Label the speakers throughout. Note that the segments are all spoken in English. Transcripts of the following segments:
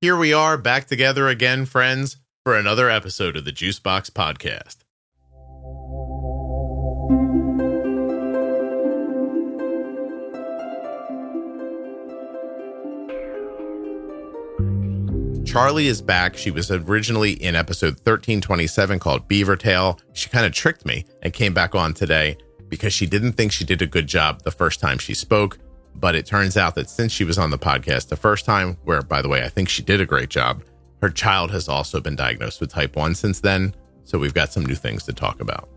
Speaker 1: Here we are, back together again, friends, for another episode of the Juicebox Podcast. Charlie is back. She was originally in episode 1327 called Beaver Tail. She kind of tricked me and came back on today because she didn't think she did a good job the first time she spoke. But it turns out that since she was on the podcast the first time, where, by the way, I think she did a great job, her child has also been diagnosed with type 1 since then. So we've got some new things to talk about.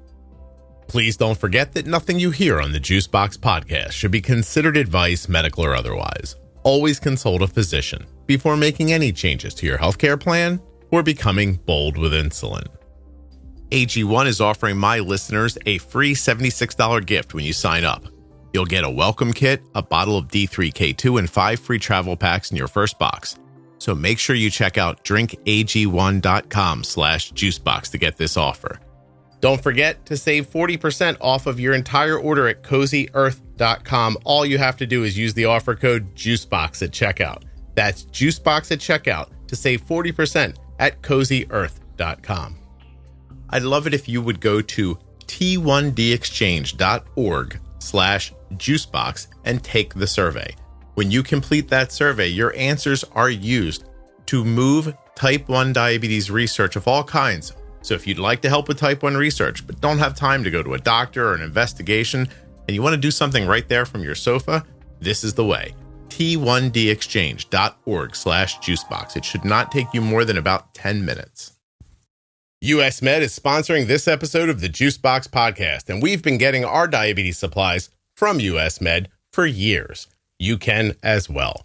Speaker 1: Please don't forget that nothing you hear on the Juicebox Podcast should be considered advice, medical or otherwise. Always consult a physician before making any changes to your healthcare plan or becoming bold with insulin. AG1 is offering my listeners a free $76 gift when you sign up. You'll get a welcome kit, a bottle of D3K2, and 5 free travel packs in your first box. So make sure you check out drinkag1.com/juicebox to get this offer. Don't forget to save 40% off of your entire order at CozyEarth.com. All you have to do is use the offer code JUICEBOX at checkout. That's JUICEBOX at checkout to save 40% at CozyEarth.com. I'd love it if you would go to t1dexchange.org/juicebox and take the survey. When you complete that survey, your answers are used to move type 1 diabetes research of all kinds. So if you'd like to help with type 1 research, but don't have time to go to a doctor or an investigation, and you want to do something right there from your sofa, this is the way. t1dexchange.org/juicebox. It should not take you more than about 10 minutes. US Med is sponsoring this episode of the Juicebox Podcast, and we've been getting our diabetes supplies from US Med for years. You can as well.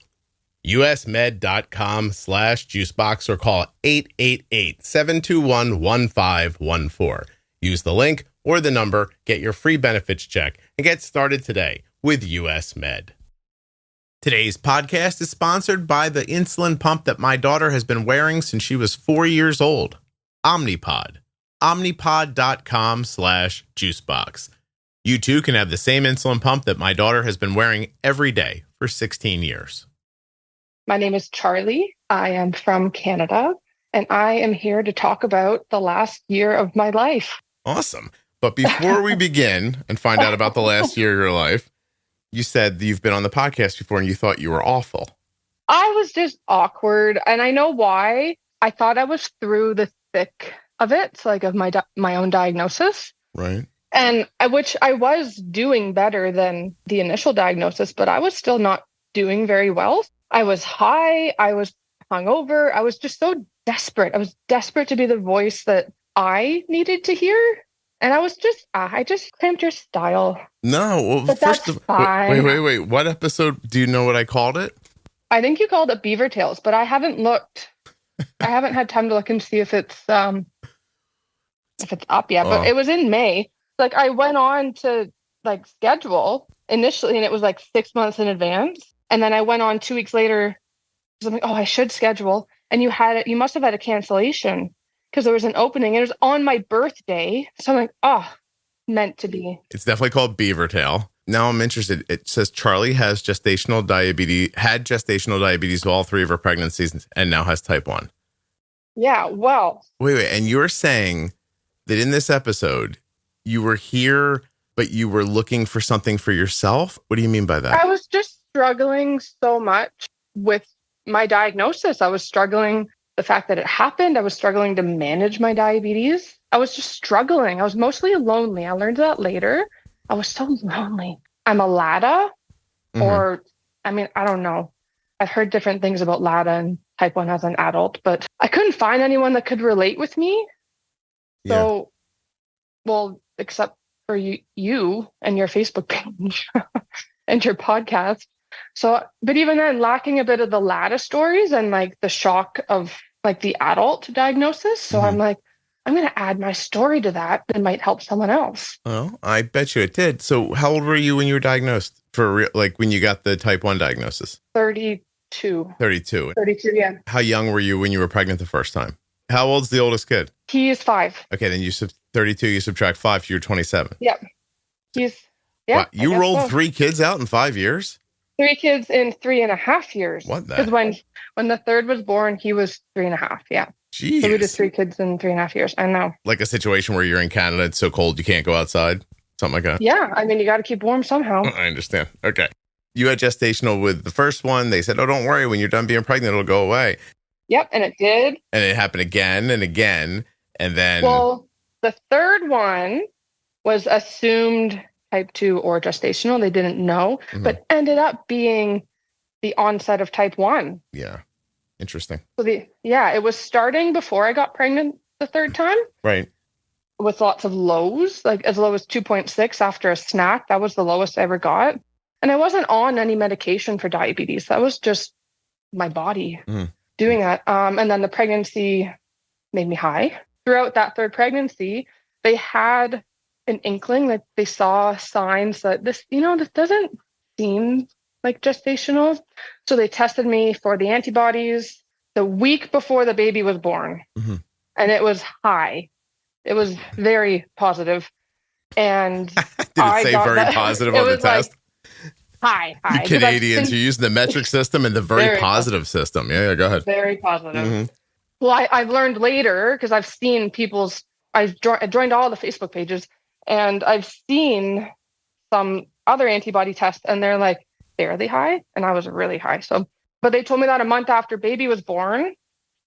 Speaker 1: usmed.com/juicebox or call 888-721-1514. Use the link or the number, get your free benefits check, and get started today with US Med. Today's podcast is sponsored by the insulin pump that my daughter has been wearing since she was 4 years old. Omnipod. Omnipod.com/juicebox. You too can have the same insulin pump that my daughter has been wearing every day for 16 years.
Speaker 2: My name is Charlie. I am from Canada, and I am here to talk about the last year of my life.
Speaker 1: Awesome. But before we begin and find out about the last year of your life, you said that you've been on the podcast before and you thought you were awful.
Speaker 2: I was just awkward, and I know why. I thought I was through the thick of it, like of my own diagnosis.
Speaker 1: Right.
Speaker 2: And which I was doing better than the initial diagnosis, but I was still not doing very well. I was high. I was hungover. I was just so desperate. I was desperate to be the voice that I needed to hear. And I just cramped your style.
Speaker 1: No. Well,
Speaker 2: but
Speaker 1: first
Speaker 2: that's fine.
Speaker 1: Wait. What episode? Do you know what I called it?
Speaker 2: I think you called it Beaver Tails, but I haven't looked. I haven't had time to look and see if it's up yet. But it was in May. Like I went on to like schedule initially, and it was like 6 months in advance. And then I went on 2 weeks later. I'm like, I should schedule. And you must have had a cancellation because there was an opening. It was on my birthday. So I'm like, meant to be.
Speaker 1: It's definitely called Beaver Tail. Now I'm interested. It says Charlie had gestational diabetes all 3 of her pregnancies and now has type 1.
Speaker 2: Yeah, well.
Speaker 1: Wait. And you're saying that in this episode, you were here, but you were looking for something for yourself? What do you mean by that?
Speaker 2: I was just struggling so much with my diagnosis. I was struggling the fact that it happened. I was struggling to manage my diabetes. I was just struggling. I was mostly lonely. I learned that later. I was so lonely. I'm a LADA, or, I mean, I don't know. I've heard different things about LADA and type 1 as an adult, but I couldn't find anyone that could relate with me. So, well, except for you and your Facebook page and your podcast. So, but even then, lacking a bit of the LADA stories and like the shock of like the adult diagnosis. So I'm like, I'm going to add my story to that. That might help someone else.
Speaker 1: Well, I bet you it did. So how old were you when you were diagnosed for real, like when you got the type 1 diagnosis?
Speaker 2: 32.
Speaker 1: 32,
Speaker 2: yeah.
Speaker 1: How young were you when you were pregnant the first time? How old's the oldest kid?
Speaker 2: He is 5.
Speaker 1: Okay, then 32, you subtract 5, so you're 27.
Speaker 2: Yep. Wow,
Speaker 1: you rolled 3 kids out in 5 years?
Speaker 2: 3 kids in 3.5 years.
Speaker 1: What the?
Speaker 2: Because when the third was born, he was 3.5. Yeah.
Speaker 1: Jeez.
Speaker 2: So we did 3 kids in 3.5 years. I know.
Speaker 1: Like a situation where you're in Canada, it's so cold you can't go outside, something like that.
Speaker 2: Yeah. I mean, you got to keep warm somehow.
Speaker 1: I understand. Okay. You had gestational with the first one. They said, oh, don't worry. When you're done being pregnant, it'll go away.
Speaker 2: Yep. And it did.
Speaker 1: And it happened again and again. And then.
Speaker 2: Well, the third one was assumed type 2 or gestational. They didn't know, but ended up being the onset of type 1.
Speaker 1: Yeah. Interesting.
Speaker 2: So it was starting before I got pregnant the third time.
Speaker 1: Right.
Speaker 2: With lots of lows, like as low as 2.6 after a snack. That was the lowest I ever got. And I wasn't on any medication for diabetes. That was just my body doing that. And then the pregnancy made me high. Throughout that third pregnancy, they had an inkling, like they saw signs that this doesn't seem like gestational. So they tested me for the antibodies the week before the baby was born. And it was high. It was very positive. And
Speaker 1: did it say very positive on the test?
Speaker 2: High.
Speaker 1: You Canadians, you're using the metric system and the very positive system. Yeah, go ahead.
Speaker 2: Very positive. Well, I've learned later, because I've seen I joined all the Facebook pages, and I've seen some other antibody tests, and they're like fairly high, and I was really high. But they told me that a month after baby was born,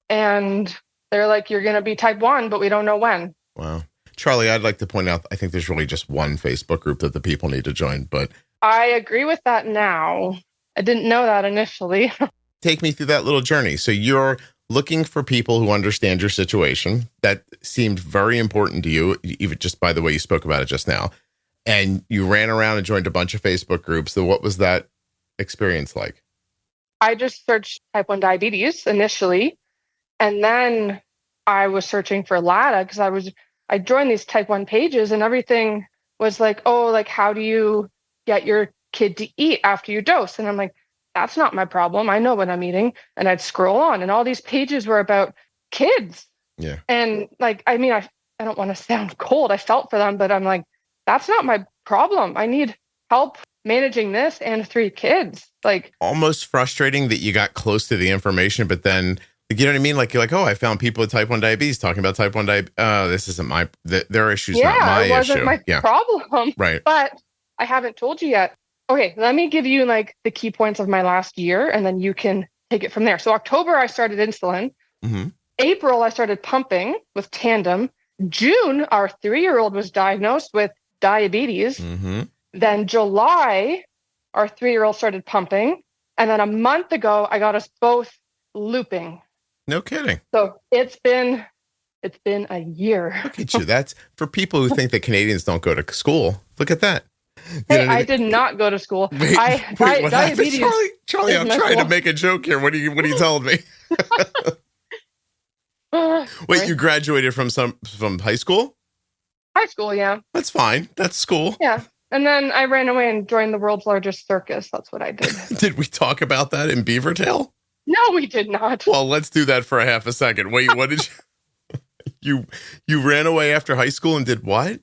Speaker 2: and they're like, you're going to be type 1, but we don't know when.
Speaker 1: Wow. Charlie, I'd like to point out, I think there's really just one Facebook group that the people need to join, but
Speaker 2: I agree with that now. I didn't know that initially.
Speaker 1: Take me through that little journey. So you're looking for people who understand your situation. That seemed very important to you, even just by the way you spoke about it just now. And you ran around and joined a bunch of Facebook groups. So what was that experience like?
Speaker 2: I just searched type 1 diabetes initially. And then I was searching for LADA because I joined these type 1 pages, and everything was like, oh, like, how do you get your kid to eat after you dose? And I'm like, that's not my problem. I know what I'm eating. And I'd scroll on, and all these pages were about kids.
Speaker 1: Yeah.
Speaker 2: And like, I mean, I don't want to sound cold. I felt for them, but I'm like, that's not my problem. I need help managing this and 3 kids. Like, almost
Speaker 1: frustrating that you got close to the information, but then, you know what I mean? Like, you're like, oh, I found people with type 1 diabetes talking about type 1 diabetes. Oh, this isn't their issue's not my issue.
Speaker 2: Yeah, it wasn't my problem.
Speaker 1: Right.
Speaker 2: But I haven't told you yet. Okay, let me give you like the key points of my last year, and then you can take it from there. So October, I started insulin. April, I started pumping with Tandem. June, our 3-year-old was diagnosed with diabetes. Then July, our 3-year-old started pumping. And then a month ago, I got us both looping.
Speaker 1: No kidding.
Speaker 2: So it's been a year.
Speaker 1: Look at you. That's for people who think that Canadians don't go to school. Look at that.
Speaker 2: Hey, I did not go to school.
Speaker 1: Wait, what diabetes. Charlie, I'm trying to make a joke here. What are you telling me? Wait, you graduated from high school?
Speaker 2: High school, yeah.
Speaker 1: That's fine. That's school.
Speaker 2: Yeah. And then I ran away and joined the world's largest circus. That's what I did.
Speaker 1: Did we talk about that in Beavertail?
Speaker 2: No, we did not.
Speaker 1: Well, let's do that for a half a second. Wait, what did you ran away after high school and did what?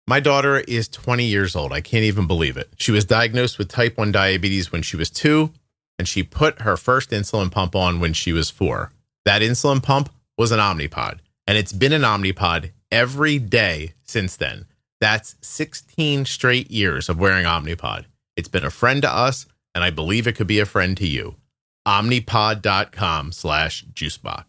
Speaker 1: My daughter is 20 years old. I can't even believe it. She was diagnosed with type 1 diabetes when she was 2, and she put her first insulin pump on when she was 4. That insulin pump was an Omnipod, and it's been an Omnipod every day since then. That's 16 straight years of wearing Omnipod. It's been a friend to us, and I believe it could be a friend to you. Omnipod.com/juicebox.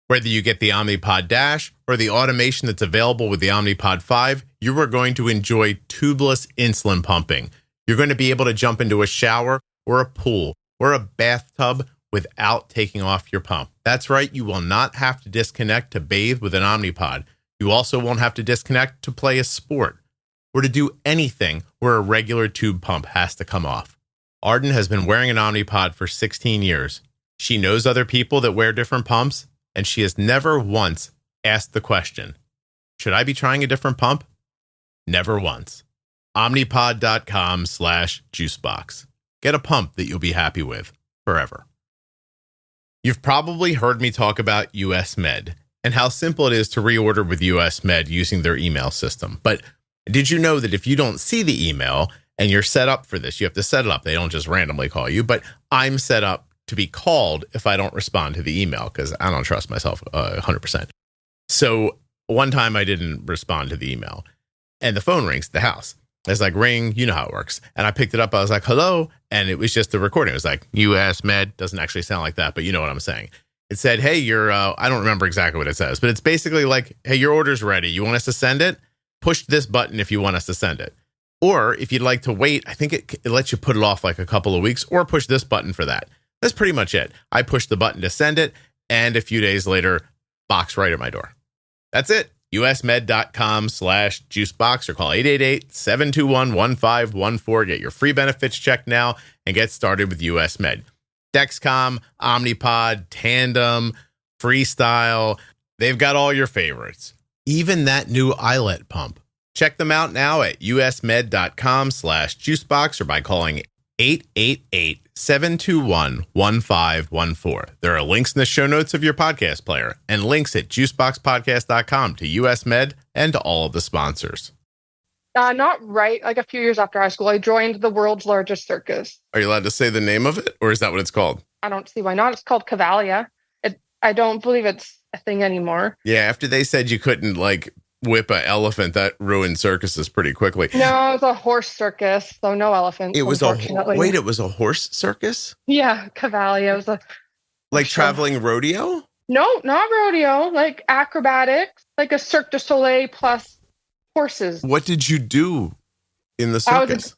Speaker 1: Whether you get the Omnipod DASH or the automation that's available with the Omnipod 5, you are going to enjoy tubeless insulin pumping. You're going to be able to jump into a shower or a pool or a bathtub without taking off your pump. That's right. You will not have to disconnect to bathe with an Omnipod. You also won't have to disconnect to play a sport or to do anything where a regular tube pump has to come off. Arden has been wearing an Omnipod for 16 years. She knows other people that wear different pumps, and she has never once asked the question, should I be trying a different pump? Never once. Omnipod.com/juicebox. Get a pump that you'll be happy with forever. You've probably heard me talk about US Med and how simple it is to reorder with US Med using their email system. But did you know that if you don't see the email and you're set up for this. You have to set it up. They don't just randomly call you, but I'm set up to be called if I don't respond to the email because I don't trust myself 100%. So one time I didn't respond to the email and the phone rings at the house. It's like, ring, you know how it works. And I picked it up. I was like, hello. And it was just the recording. It was like, US Med. Doesn't actually sound like that, but you know what I'm saying. It said, hey, I don't remember exactly what it says, but it's basically like, hey, your order's ready. You want us to send it? Push this button if you want us to send it. Or if you'd like to wait, I think it lets you put it off like a couple of weeks or push this button for that. That's pretty much it. I pushed the button to send it. And a few days later, box right at my door. That's it. usmed.com/juicebox or call 888-721-1514. Get your free benefits checked now and get started with US Med. Dexcom, Omnipod, Tandem, Freestyle. They've got all your favorites. Even that new eyelet pump. Check them out now at usmed.com/juicebox or by calling 888-721-1514. There are links in the show notes of your podcast player and links at juiceboxpodcast.com to US Med and to all of the sponsors.
Speaker 2: Not right. Like a few years after high school, I joined the world's largest circus.
Speaker 1: Are you allowed to say the name of it, or is that what it's called?
Speaker 2: I don't see why not. It's called Cavalia. I don't believe it's a thing anymore.
Speaker 1: Yeah, after they said you couldn't like whip an elephant, that ruined circuses pretty quickly.
Speaker 2: No, it was a horse circus, so no elephants.
Speaker 1: It was it was a horse circus?
Speaker 2: Yeah, Cavalia. It was
Speaker 1: like traveling rodeo?
Speaker 2: No, not rodeo. Like acrobatics, like a Cirque du Soleil plus horses.
Speaker 1: What did you do in the circus?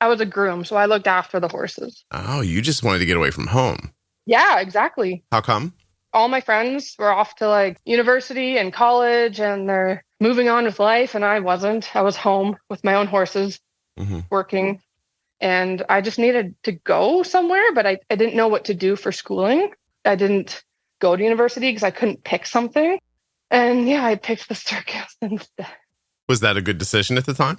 Speaker 2: I was a groom, so I looked after the horses.
Speaker 1: Oh, you just wanted to get away from home.
Speaker 2: Yeah, exactly.
Speaker 1: How come?
Speaker 2: All my friends were off to like university and college and they're moving on with life. And I wasn't. I was home with my own horses working. And I just needed to go somewhere, but I didn't know what to do for schooling. I didn't go to university because I couldn't pick something. And yeah, I picked the circus instead.
Speaker 1: Was that a good decision at the time?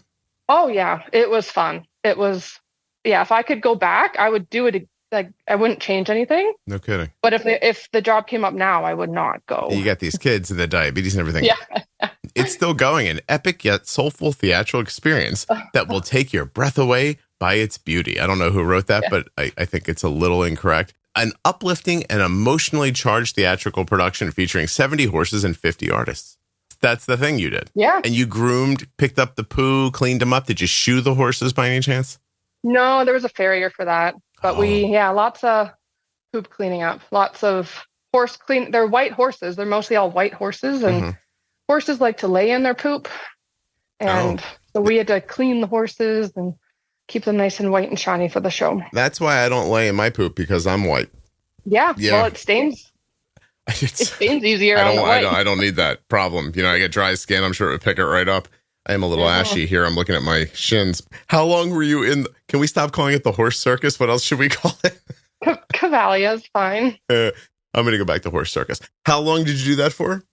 Speaker 2: Oh, yeah. It was fun. It was, yeah, if I could go back, I would do it. Like, I wouldn't change anything.
Speaker 1: No kidding.
Speaker 2: But if the job came up now, I would not go.
Speaker 1: You got these kids and the diabetes and everything.
Speaker 2: Yeah.
Speaker 1: It's still going, an epic yet soulful theatrical experience that will take your breath away by its beauty. I don't know who wrote that, but I think it's a little incorrect. An uplifting and emotionally charged theatrical production featuring 70 horses and 50 artists. That's the thing you did.
Speaker 2: Yeah.
Speaker 1: And you groomed, picked up the poo, cleaned them up. Did you shoe the horses by any chance?
Speaker 2: No, there was a farrier for that. But lots of poop cleaning up, lots of horse clean. They're white horses. They're mostly all white horses, and horses like to lay in their poop. And so we had to clean the horses and keep them nice and white and shiny for the show.
Speaker 1: That's why I don't lay in my poop, because I'm white.
Speaker 2: Yeah. Well, it stains. It stains easier.
Speaker 1: I don't need that problem. You know, I get dry skin. I'm sure it would pick it right up. I am a little ashy here. I'm looking at my shins. How long were you in? Can we stop calling it the horse circus? What else should we call it?
Speaker 2: Cavalia is fine.
Speaker 1: I'm going to go back to horse circus. How long did you do that for?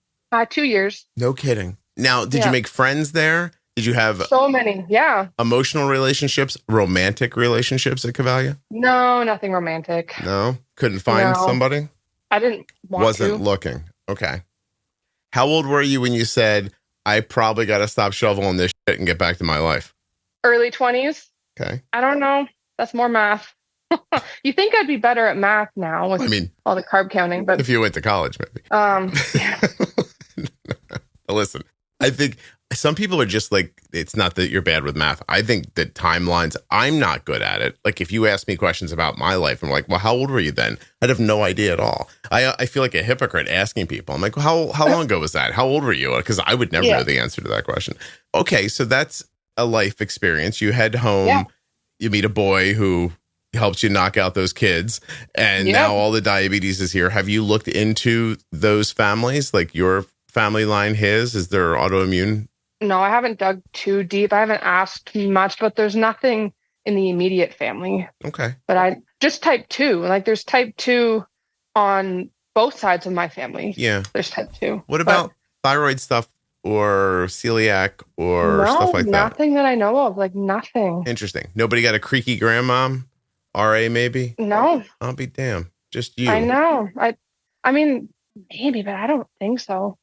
Speaker 2: 2 years.
Speaker 1: No kidding. Now, did you make friends there? Did you have
Speaker 2: so many? Yeah.
Speaker 1: Emotional relationships, romantic relationships at Cavalia?
Speaker 2: No, nothing romantic.
Speaker 1: No? Couldn't find somebody?
Speaker 2: I didn't
Speaker 1: Wasn't looking. Okay. How old were you when you said, I probably got to stop shoveling this shit and get back to my life?
Speaker 2: Early 20s.
Speaker 1: Okay.
Speaker 2: I don't know. That's more math. You think I'd be better at math now with all the carb counting, but
Speaker 1: if you went to college, maybe.
Speaker 2: Yeah.
Speaker 1: Listen, I think some people are just like, it's not that you're bad with math. I think that timelines, I'm not good at it. Like if you ask me questions about my life, I'm like, well, how old were you then? I'd have no idea at all. I feel like a hypocrite asking people. I'm like, well, how long ago was that? How old were you? Because I would never know the answer to that question. Okay, so that's a life experience. You head home, you meet a boy who helps you knock out those kids, and now all the diabetes is here. Have you looked into those families, like your family line, his? Is there autoimmune?
Speaker 2: No, I haven't dug too deep. I haven't asked much, but there's nothing in the immediate family.
Speaker 1: Okay.
Speaker 2: But I just type 2. Like there's type 2 on both sides of my family.
Speaker 1: Yeah.
Speaker 2: There's type 2.
Speaker 1: What about thyroid stuff or celiac or stuff like that?
Speaker 2: Nothing that I know of. Like nothing.
Speaker 1: Interesting. Nobody got a creaky grandmom? RA maybe?
Speaker 2: No.
Speaker 1: I'll be damned. Just you.
Speaker 2: I know. I mean, maybe, but I don't think so.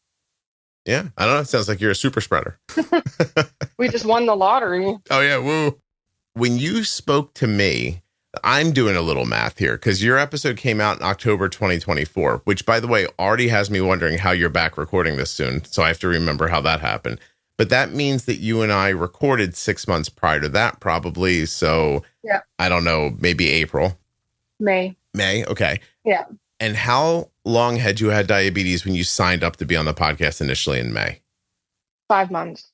Speaker 1: Yeah, I don't know. It sounds like you're a super spreader.
Speaker 2: We just won the lottery.
Speaker 1: Oh, yeah. Woo. when you spoke to me, I'm doing a little math here because your episode came out in October 2024, which, by the way, already has me wondering how you're back recording this soon. So I have to remember how that happened. But that means that you and I recorded 6 months prior to that, probably. So
Speaker 2: yeah.
Speaker 1: I don't know, maybe April.
Speaker 2: May.
Speaker 1: Okay.
Speaker 2: Yeah.
Speaker 1: And how long had you had diabetes when you signed up to be on the podcast initially in May?
Speaker 2: 5 months.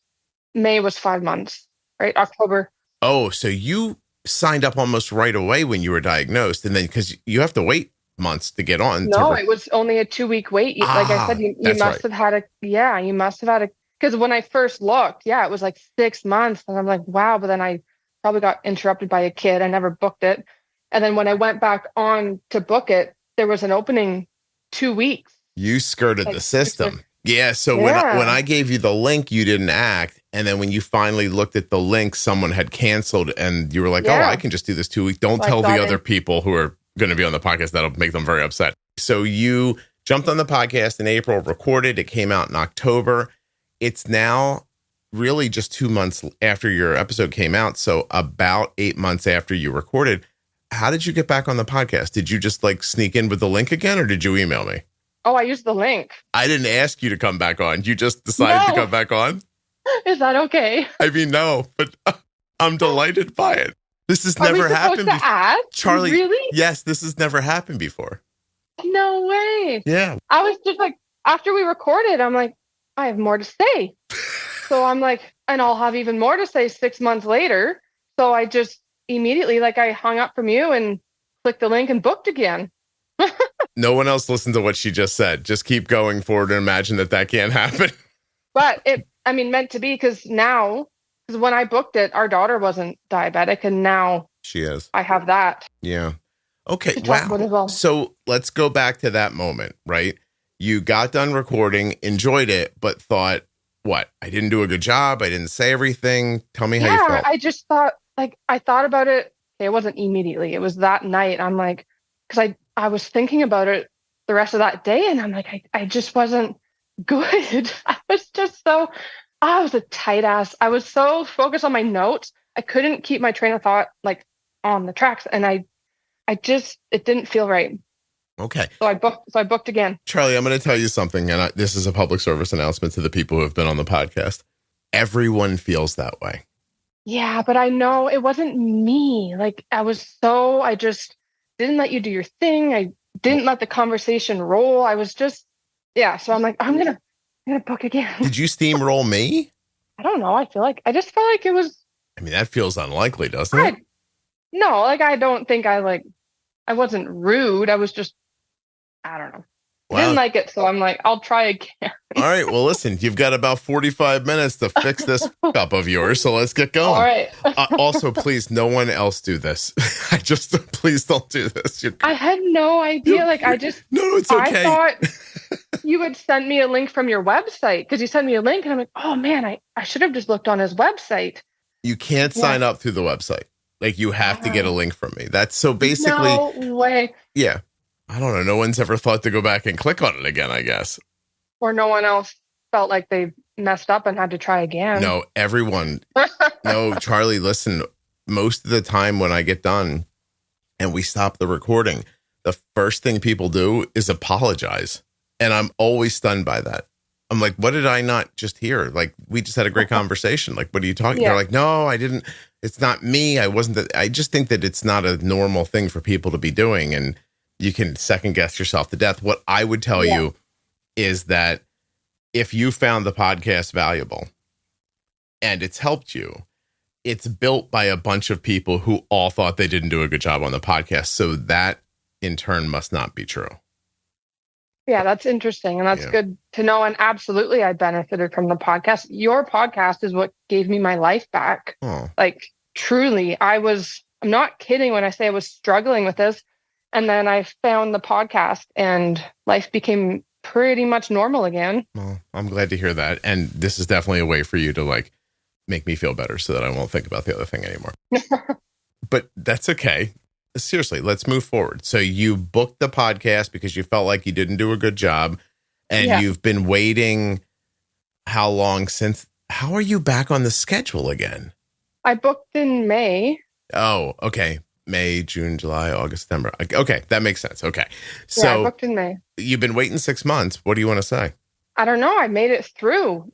Speaker 2: May was 5 months, right? October.
Speaker 1: Oh, so you signed up almost right away when you were diagnosed, and then because you have to wait months to get on.
Speaker 2: No, it was only a 2-week wait. Like I said, you must have had you must have had because when I first looked, it was like 6 months. And I'm like, wow. But then I probably got interrupted by a kid. I never booked it. And then when I went back on to book it, there was an opening 2 weeks.
Speaker 1: You skirted the system. Yeah. So when I gave you the link, you didn't act. And then when you finally looked at the link, someone had canceled and you were like, oh, I can just do this 2 weeks. Don't tell the other people who are going to be on the podcast. That'll make them very upset. So you jumped on the podcast in April, recorded. It came out in October. It's now really just 2 months after your episode came out. So about 8 months after you recorded. How did you get back on the podcast? Did you just like sneak in with the link again, or did you email me?
Speaker 2: Oh, I used the link.
Speaker 1: I didn't ask you to come back on. You just decided to come back on?
Speaker 2: Is that okay?
Speaker 1: I mean, no, but I'm delighted by it. This has never happened before. Charlie, really? Yes, this has never happened before.
Speaker 2: No way.
Speaker 1: Yeah.
Speaker 2: I was just like, after we recorded, I'm like, I have more to say. So I'm like, and I'll have even more to say 6 months later. So I just immediately, like, I hung up from you and clicked the link and booked again.
Speaker 1: No one else listened to what she just said. Just keep going forward and imagine that can't happen.
Speaker 2: But meant to be, because when I booked it, our daughter wasn't diabetic, and now
Speaker 1: she is.
Speaker 2: I have that.
Speaker 1: Yeah. Okay. Wow.
Speaker 2: Well.
Speaker 1: So let's go back to that moment, right? You got done recording, enjoyed it, but thought, what? I didn't do a good job. I didn't say everything. Tell me how you felt.
Speaker 2: I just thought, I thought about it. It wasn't immediately. It was that night. I'm like, because I was thinking about it the rest of that day, and I'm like, I just wasn't good. I was a tight ass. I was so focused on my notes. I couldn't keep my train of thought like on the tracks, and it didn't feel right.
Speaker 1: Okay.
Speaker 2: So I booked again.
Speaker 1: Charlie, I'm going to tell you something, and this is a public service announcement to the people who have been on the podcast. Everyone feels that way.
Speaker 2: Yeah, but I know it wasn't me. Like, I just didn't let you do your thing. I didn't let the conversation roll. I was just, so I'm like, I'm going to book again.
Speaker 1: Did you steamroll me?
Speaker 2: I don't know. I just felt like it was.
Speaker 1: I mean, that feels unlikely, doesn't it?
Speaker 2: No, I don't think I wasn't rude. I was just, I don't know. Well, didn't like it. So I'm like, I'll try again.
Speaker 1: All right. Well, listen, you've got about 45 minutes to fix this up of yours. So let's get going.
Speaker 2: All right.
Speaker 1: Also, please, no one else do this. Please don't do this.
Speaker 2: I had no idea.
Speaker 1: No, it's okay.
Speaker 2: I thought you had sent me a link from your website, because you sent me a link and I'm like, oh man, I should have just looked on his website.
Speaker 1: You can't sign up through the website. Like, you have to get a link from me. That's so basically.
Speaker 2: No way.
Speaker 1: Yeah. I don't know. No one's ever thought to go back and click on it again, I guess.
Speaker 2: Or no one else felt like they messed up and had to try again.
Speaker 1: No, everyone. No, Charlie, listen, most of the time when I get done and we stop the recording, the first thing people do is apologize. And I'm always stunned by that. I'm like, what did I not just hear? Like, we just had a great conversation. Like, what are you talking? They're like, no, I didn't. It's not me. I wasn't. I just think that it's not a normal thing for people to be doing. And you can second guess yourself to death. What I would tell you is that if you found the podcast valuable and it's helped you, it's built by a bunch of people who all thought they didn't do a good job on the podcast. So that in turn must not be true.
Speaker 2: Yeah, that's interesting. And that's good to know. And absolutely, I benefited from the podcast. Your podcast is what gave me my life back.
Speaker 1: Oh.
Speaker 2: Like, truly, I'm not kidding when I say I was struggling with this. And then I found the podcast and life became pretty much normal again.
Speaker 1: Well, I'm glad to hear that. And this is definitely a way for you to like make me feel better so that I won't think about the other thing anymore. But that's okay. Seriously, let's move forward. So you booked the podcast because you felt like you didn't do a good job, and you've been waiting how long since? How are you back on the schedule again?
Speaker 2: I booked in May.
Speaker 1: Oh, okay. May, June, July, August, September. Okay, that makes sense. Okay. So
Speaker 2: Yeah, I booked in May.
Speaker 1: you've been waiting 6 months. What do you want to say?
Speaker 2: I don't know. I made it through.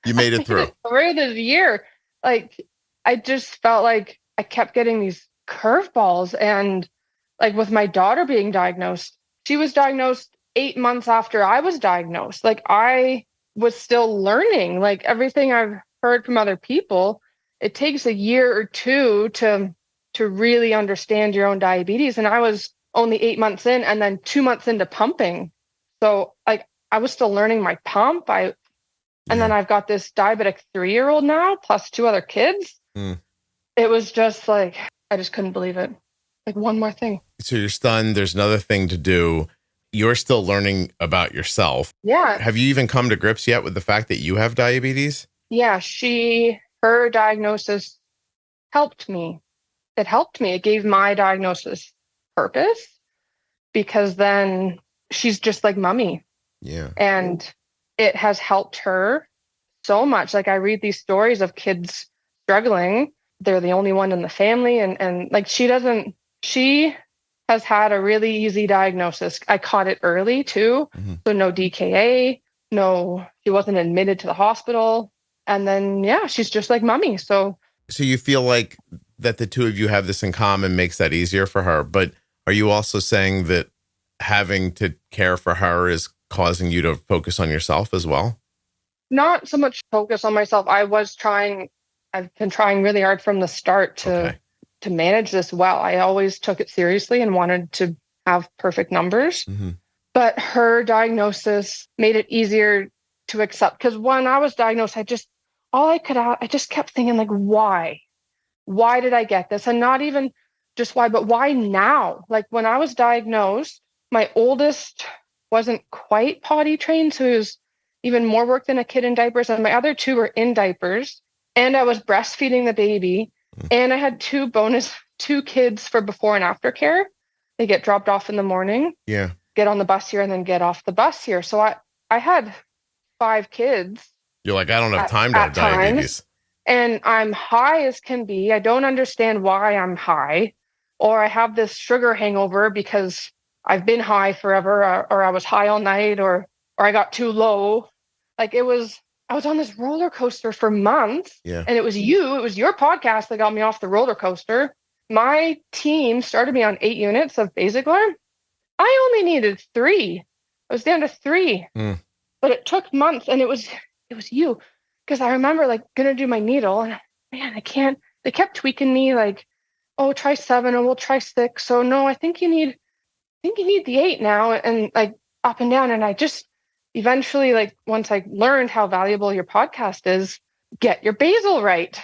Speaker 1: You made it through.
Speaker 2: Through this year. Like, I just felt like I kept getting these curveballs. And like with my daughter being diagnosed, she was diagnosed 8 months after I was diagnosed. Like, I was still learning. Like, everything I've heard from other people, it takes a year or two to really understand your own diabetes. And I was only 8 months in and then 2 months into pumping. So like, I was still learning my pump. And then I've got this diabetic 3-year-old now, plus 2 other kids. It was just like, I just couldn't believe it. Like, one more thing.
Speaker 1: So you're stunned. There's another thing to do. You're still learning about yourself.
Speaker 2: Yeah.
Speaker 1: Have you even come to grips yet with the fact that you have diabetes?
Speaker 2: Yeah. Her diagnosis helped me. It helped me. It gave my diagnosis purpose, because then she's just like mommy.
Speaker 1: Yeah.
Speaker 2: And it has helped her so much. Like, I read these stories of kids struggling. They're the only one in the family. And like, she has had a really easy diagnosis. I caught it early too. Mm-hmm. So no DKA, she wasn't admitted to the hospital. And then, she's just like mommy. So
Speaker 1: you feel like that the two of you have this in common makes that easier for her. But are you also saying that having to care for her is causing you to focus on yourself as well?
Speaker 2: Not so much focus on myself. I've been trying really hard from the start to manage this well. I always took it seriously and wanted to have perfect numbers. Mm-hmm. But her diagnosis made it easier to accept. Because when I was diagnosed, I just kept thinking, like, why? Why did I get this? And not even just why, but why now? Like, when I was diagnosed, my oldest wasn't quite potty trained, so it was even more work than a kid in diapers. And my other 2 were in diapers, and I was breastfeeding the baby. And I had 2 kids for before and after care. They get dropped off in the morning, get on the bus here, and then get off the bus here. So I had 5 kids.
Speaker 1: You're like, I don't have time to have diabetes.
Speaker 2: And I'm high as can be. I don't understand why I'm high, or I have this sugar hangover because I've been high forever, or I was high all night, or I got too low. Like, I was on this roller coaster for months. Yeah. And it was your podcast that got me off the roller coaster. My team started me on 8 units of Basaglar. I only needed 3. I was down to 3. But it took months, and it was you. Because I remember, like, gonna do my needle, and man, I can't. They kept tweaking me, like, oh, try 7, or we'll try 6. So no, I think you need the 8 now, and like up and down. And I just eventually, like, once I learned how valuable your podcast is, get your basal right.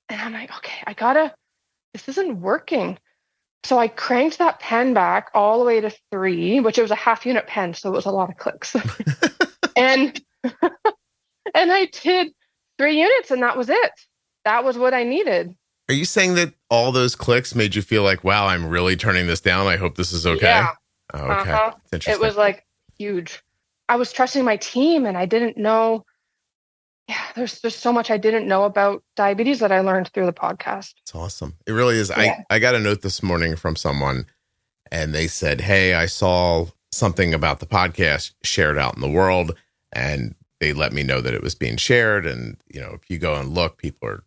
Speaker 2: And I'm like, okay, this isn't working. So I cranked that pen back all the way to 3, which it was a half unit pen, so it was a lot of clicks. and I did 3 units, and that was it. That was what I needed.
Speaker 1: Are you saying that all those clicks made you feel like, wow, I'm really turning this down? I hope this is okay.
Speaker 2: Yeah.
Speaker 1: Oh, okay. That's interesting.
Speaker 2: It was like huge. I was trusting my team, and I didn't know. Yeah, there's just so much I didn't know about diabetes that I learned through the podcast.
Speaker 1: It's awesome. It really is. Yeah. I got a note this morning from someone, and they said, hey, I saw something about the podcast shared out in the world, and they let me know that it was being shared. And, if you go and look, people are,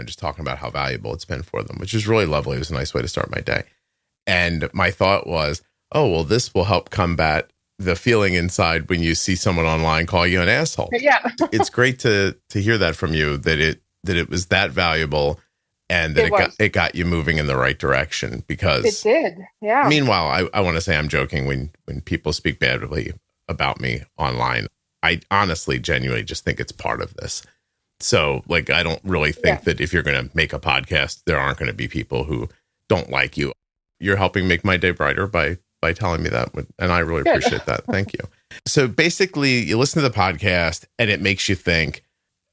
Speaker 1: just talking about how valuable it's been for them, which is really lovely. It was a nice way to start my day. And my thought was, oh, well, this will help combat the feeling inside when you see someone online call you an asshole.
Speaker 2: Yeah.
Speaker 1: It's great to hear that from you, that it was that valuable, and that it got you moving in the right direction, because
Speaker 2: it did. Yeah.
Speaker 1: Meanwhile, I want to say I'm joking when people speak badly about me online. I honestly, genuinely just think it's part of this. So, like, I don't really think that if you're going to make a podcast, there aren't going to be people who don't like you. You're helping make my day brighter by telling me that. And I really appreciate that. Thank you. So basically, you listen to the podcast and it makes you think,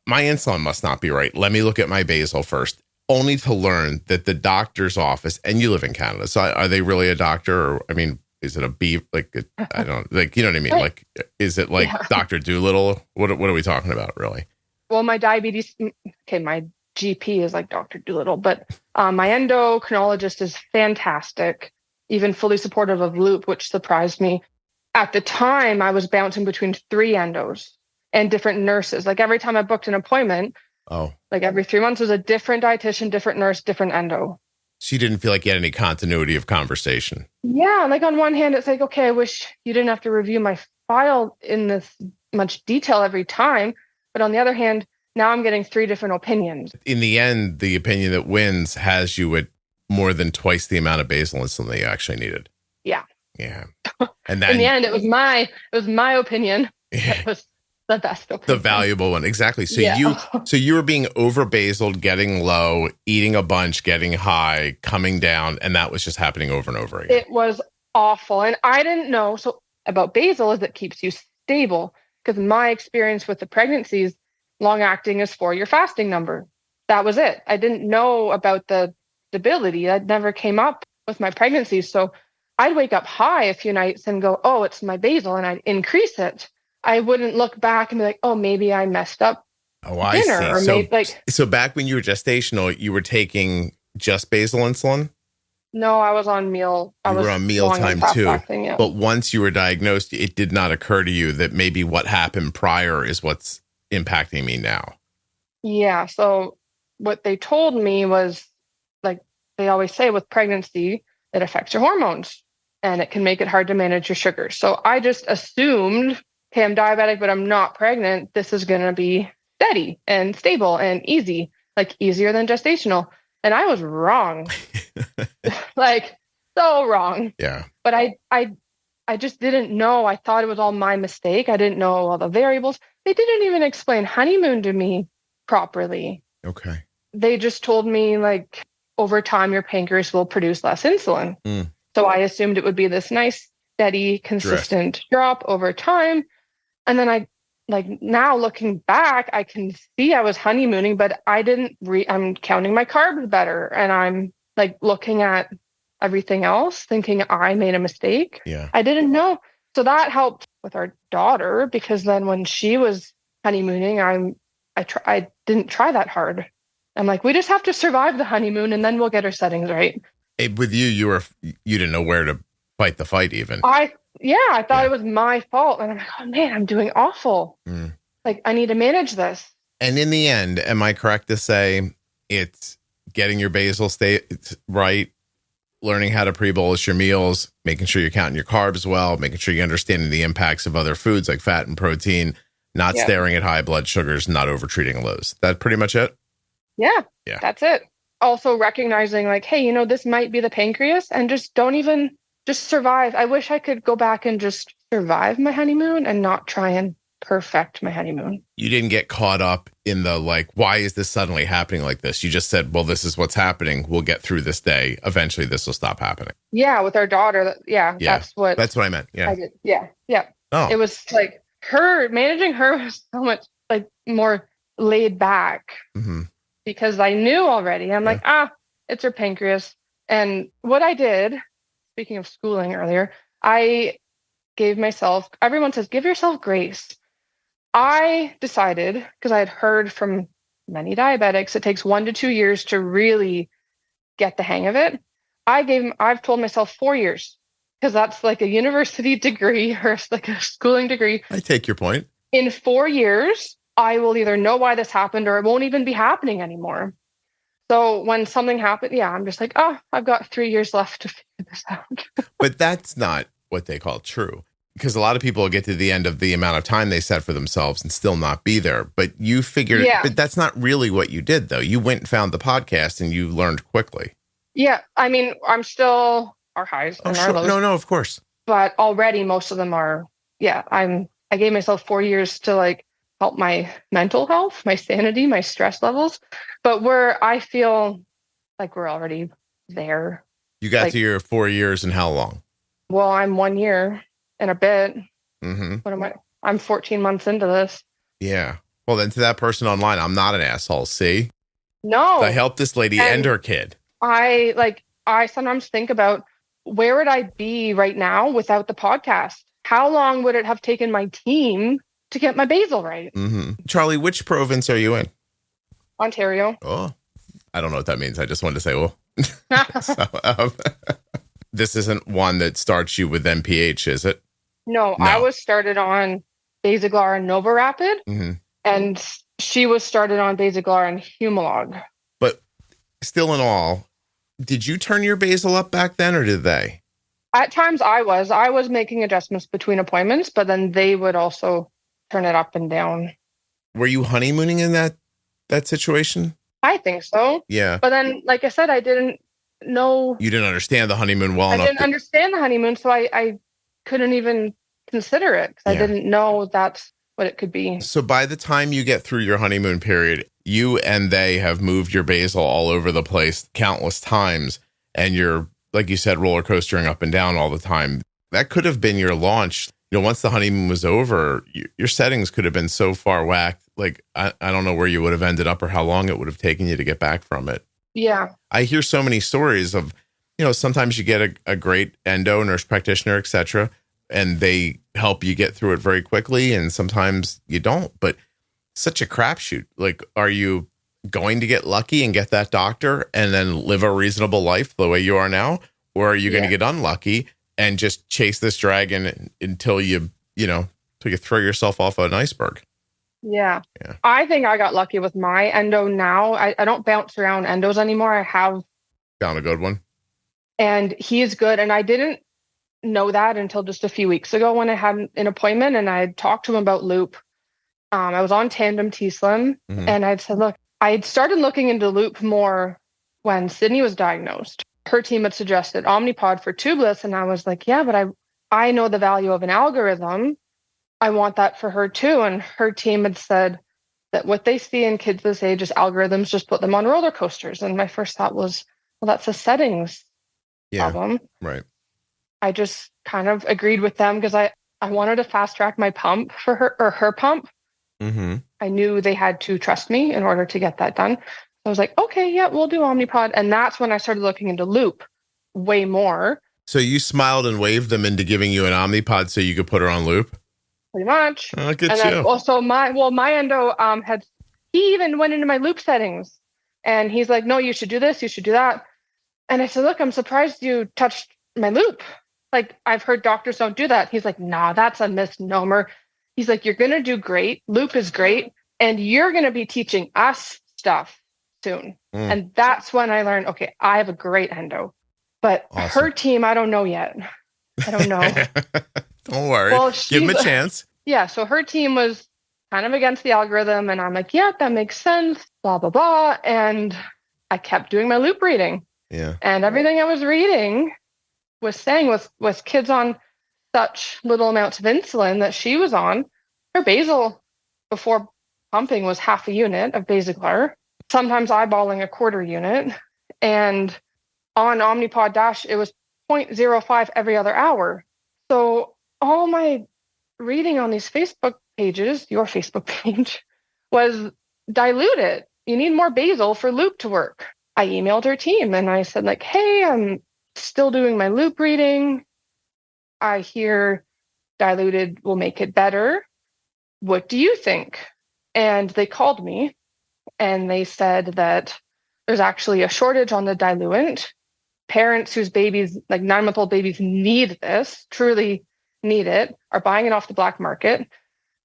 Speaker 1: my insulin must not be right. Let me look at my basal first, only to learn that the doctor's office, and you live in Canada, so are they really a doctor? Or, is it a B? Like, I don't, like, you know what I mean? Like, is it like Dr. Doolittle? What are we talking about, really?
Speaker 2: Well, my diabetes, my GP is like Dr. Doolittle, but My endocrinologist is fantastic, even fully supportive of Loop, which surprised me. At the time, I was bouncing between 3 endos and different nurses. Like every time I booked an appointment, like every 3 months was a different dietitian, different nurse, different endo.
Speaker 1: So you didn't feel like you had any continuity of conversation.
Speaker 2: Yeah. Like on one hand, it's like, okay, I wish you didn't have to review my file in this much detail every time. But on the other hand, now I'm getting 3 different opinions.
Speaker 1: In the end, the opinion that wins has you at more than twice the amount of basal insulin that you actually needed.
Speaker 2: Yeah.
Speaker 1: Yeah. And then
Speaker 2: in the end, it was my opinion.
Speaker 1: Yeah.
Speaker 2: That was the best opinion.
Speaker 1: The valuable one. Exactly. So you were being over basaled, getting low, eating a bunch, getting high, coming down, and that was just happening over and over again.
Speaker 2: It was awful. And I didn't know about basal is it keeps you stable, because my experience with the pregnancies, long acting is for your fasting number. That was it. I didn't know about the stability. That never came up with my pregnancies. So I'd wake up high a few nights and go, oh, it's my basal, and I'd increase it. I wouldn't look back and be like, oh, maybe I messed up dinner.
Speaker 1: I see. So back when you were gestational, you were taking just basal insulin?
Speaker 2: No, I was on meal.
Speaker 1: You were on mealtime too.
Speaker 2: Fasting, yeah.
Speaker 1: But once you were diagnosed, it did not occur to you that maybe what happened prior is what's impacting me now.
Speaker 2: Yeah. So what they told me was, like they always say with pregnancy, it affects your hormones and it can make it hard to manage your sugars. So I just assumed, hey, I'm diabetic, but I'm not pregnant. This is going to be steady and stable and easy, like easier than gestational. And I was wrong. Like so wrong.
Speaker 1: Yeah.
Speaker 2: But I just didn't know. I thought it was all my mistake. I didn't know all the variables. They didn't even explain honeymoon to me properly.
Speaker 1: Okay.
Speaker 2: They just told me like over time your pancreas will produce less insulin. So I assumed it would be this nice, steady, consistent drop over time. And then now looking back, I can see I was honeymooning, but I'm counting my carbs better. And I'm like looking at everything else, thinking I made a mistake.
Speaker 1: Yeah.
Speaker 2: I didn't know. So that helped with our daughter, because then when she was honeymooning, I didn't try that hard. I'm like, we just have to survive the honeymoon and then we'll get our settings right.
Speaker 1: With you didn't know where to fight the fight even.
Speaker 2: I thought it was my fault. And I'm like, oh man, I'm doing awful. Like I need to manage this.
Speaker 1: And in the end, am I correct to say it's getting your basal state right, learning how to pre-bolus your meals, making sure you're counting your carbs well, making sure you're understanding the impacts of other foods like fat and protein, not staring at high blood sugars, not over-treating lows. That pretty much it?
Speaker 2: Yeah, that's it. Also recognizing like, hey, this might be the pancreas, and just just survive. I wish I could go back and just survive my honeymoon and not try and perfect my honeymoon.
Speaker 1: You didn't get caught up in the like, why is this suddenly happening like this? You just said, well, this is what's happening. We'll get through this day. Eventually this will stop happening.
Speaker 2: Yeah. With our daughter. That's what
Speaker 1: I meant. Yeah.
Speaker 2: I did. Yeah. Yeah.
Speaker 1: Oh.
Speaker 2: It was like managing her was so much like more laid back because I knew already. I'm like, it's her pancreas. And what I did, speaking of schooling earlier, I gave myself, everyone says, give yourself grace. I decided, because I had heard from many diabetics, it takes 1 to 2 years to really get the hang of it. I've told myself 4 years, because that's like a university degree or like a schooling degree.
Speaker 1: I take your point.
Speaker 2: In 4 years, I will either know why this happened or it won't even be happening anymore. So when something happened, I'm just like, I've got 3 years left to figure this out.
Speaker 1: But that's not what they call true. Because a lot of people get to the end of the amount of time they set for themselves and still not be there. But you figured, but that's not really what you did, though. You went and found the podcast and you learned quickly. Yeah.
Speaker 2: I mean, I'm still our highs and our lows.
Speaker 1: No, of course.
Speaker 2: But already most of them are, I gave myself 4 years to like help my mental health, my sanity, my stress levels. But I feel like we're already there.
Speaker 1: You got to your 4 years in how long?
Speaker 2: Well, I'm 1 year and a bit.
Speaker 1: What
Speaker 2: am I? I'm 14 months into this.
Speaker 1: Yeah. Well, then to that person online, I'm not an asshole. See?
Speaker 2: No.
Speaker 1: I helped this lady and her kid.
Speaker 2: I sometimes think about where would I be right now without the podcast? How long would it have taken my team to get my basal right?
Speaker 1: Charlie, which province are you in?
Speaker 2: Ontario.
Speaker 1: Oh, I don't know what that means. I just wanted to say, well, so, this isn't one that starts you with NPH, is it?
Speaker 2: No, I was started on Basaglar and NovaRapid, and she was started on Basaglar and Humalog.
Speaker 1: But still in all, did you turn your basal up back then, or did they?
Speaker 2: At times I was making adjustments between appointments, but then they would also turn it up and down.
Speaker 1: Were you honeymooning in that situation?
Speaker 2: I think so.
Speaker 1: Yeah.
Speaker 2: But then, like I said, I didn't know.
Speaker 1: You didn't understand the honeymoon well enough.
Speaker 2: I didn't understand the honeymoon, so I couldn't even consider it because I didn't know that's what it could be.
Speaker 1: So by the time you get through your honeymoon period, you and they have moved your basal all over the place countless times, and you're, like you said, roller coastering up and down all the time. That could have been your launch. You know, once the honeymoon was over, your settings could have been so far whacked. Like, I don't know where you would have ended up or how long it would have taken you to get back from it.
Speaker 2: Yeah.
Speaker 1: I hear so many stories of, you know, sometimes you get a great endo, nurse practitioner, etc., and they help you get through it very quickly. And sometimes you don't, but such a crapshoot. Like, are you going to get lucky and get that doctor and then live a reasonable life the way you are now? Or are you going to get unlucky and just chase this dragon until you throw yourself off an iceberg?
Speaker 2: Yeah. I think I got lucky with my endo now. I don't bounce around endos anymore. I have
Speaker 1: found a good one. And
Speaker 2: he is good. And I didn't know that until just a few weeks ago when I had an appointment and I had talked to him about loop. I was on Tandem T-Slim and I'd said, look, I had started looking into loop more when Sydney was diagnosed. Her team had suggested Omnipod for tubeless. And I was like, yeah, but I know the value of an algorithm. I want that for her too. And her team had said that what they see in kids this age is algorithms just put them on roller coasters. And my first thought was, well, that's a settings problem.
Speaker 1: Right.
Speaker 2: I just kind of agreed with them because I wanted to fast track my pump for her, or her pump. I knew they had to trust me in order to get that done. I was like, okay, yeah, we'll do Omnipod. And that's when I started looking into loop way more.
Speaker 1: So you smiled and waved them into giving you an Omnipod so you could put her on loop?
Speaker 2: Pretty much.
Speaker 1: Oh, good
Speaker 2: and
Speaker 1: show.
Speaker 2: Then also my endo he even went into my loop settings and he's like, no, you should do this, you should do that. And I said, look, I'm surprised you touched my loop. Like, I've heard doctors don't do that. He's like, nah, that's a misnomer. He's like, you're going to do great. Loop is great. And you're going to be teaching us stuff soon. And that's when I learned, okay, I have a great endo. But her team, I don't know yet. I don't know.
Speaker 1: Don't worry. Well, give him a chance.
Speaker 2: Yeah. So her team was kind of against the algorithm. And I'm like, yeah, that makes sense. Blah, blah, blah. And I kept doing my loop reading.
Speaker 1: Yeah.
Speaker 2: And everything I was reading was saying with kids on such little amounts of insulin that she was on, her basal before pumping was half a unit of Basaglar, sometimes eyeballing a quarter unit. And on Omnipod DASH, it was 0.05 every other hour. So all my reading on these Facebook pages, your Facebook page, was diluted. You need more basal for loop to work. I emailed her team and I said, like, hey, I'm still doing my loop reading. I hear diluted will make it better. What do you think? And they called me and they said that there's actually a shortage on the diluent. Parents whose babies, like 9-month-old babies, need this, truly need it, are buying it off the black market.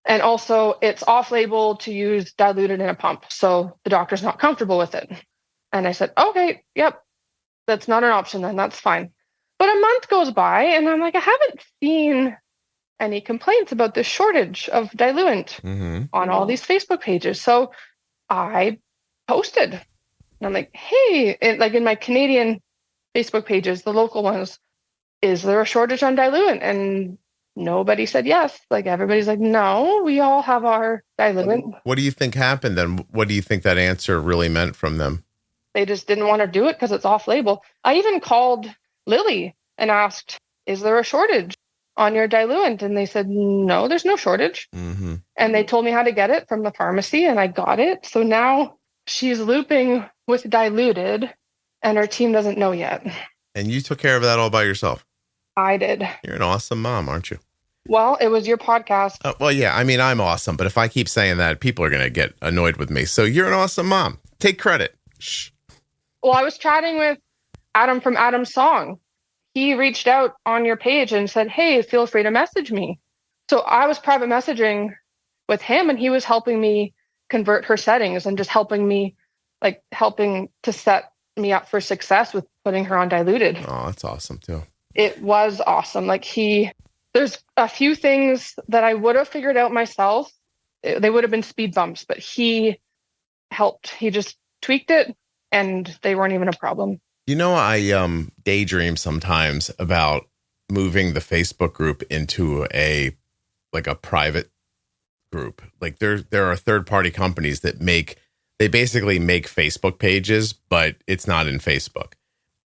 Speaker 2: And also it's off-label to use diluted in a pump. So the doctor's not comfortable with it. And I said, okay, yep, that's not an option then, that's fine. But a month goes by and I'm like, I haven't seen any complaints about this shortage of diluent on all these Facebook pages. So I posted and I'm like, hey, in my Canadian Facebook pages, the local ones, is there a shortage on diluent? And nobody said yes. Like, everybody's like, no, we all have our diluent.
Speaker 1: What do you think happened then? What do you think that answer really meant from them?
Speaker 2: They just didn't want to do it because it's off label. I even called Lily and asked, is there a shortage on your diluent? And they said, no, there's no shortage. And they told me how to get it from the pharmacy and I got it. So now she's looping with diluted and her team doesn't know yet.
Speaker 1: And you took care of that all by yourself?
Speaker 2: I did.
Speaker 1: You're an awesome mom, aren't you?
Speaker 2: Well, it was your podcast.
Speaker 1: Well, yeah, I mean, I'm awesome, but if I keep saying that, people are going to get annoyed with me. So you're an awesome mom. Take credit. Shh.
Speaker 2: Well, I was chatting with Adam from Adam's Song. He reached out on your page and said, hey, feel free to message me. So I was private messaging with him, and he was helping me convert her settings and just helping to set me up for success with putting her on diluted.
Speaker 1: Oh, that's awesome too.
Speaker 2: It was awesome. There's a few things that I would have figured out myself. They would have been speed bumps, but he helped. He just tweaked it and they weren't even a problem.
Speaker 1: You know, I daydream sometimes about moving the Facebook group into a private group. Like there are third-party companies that basically make Facebook pages, but it's not in Facebook.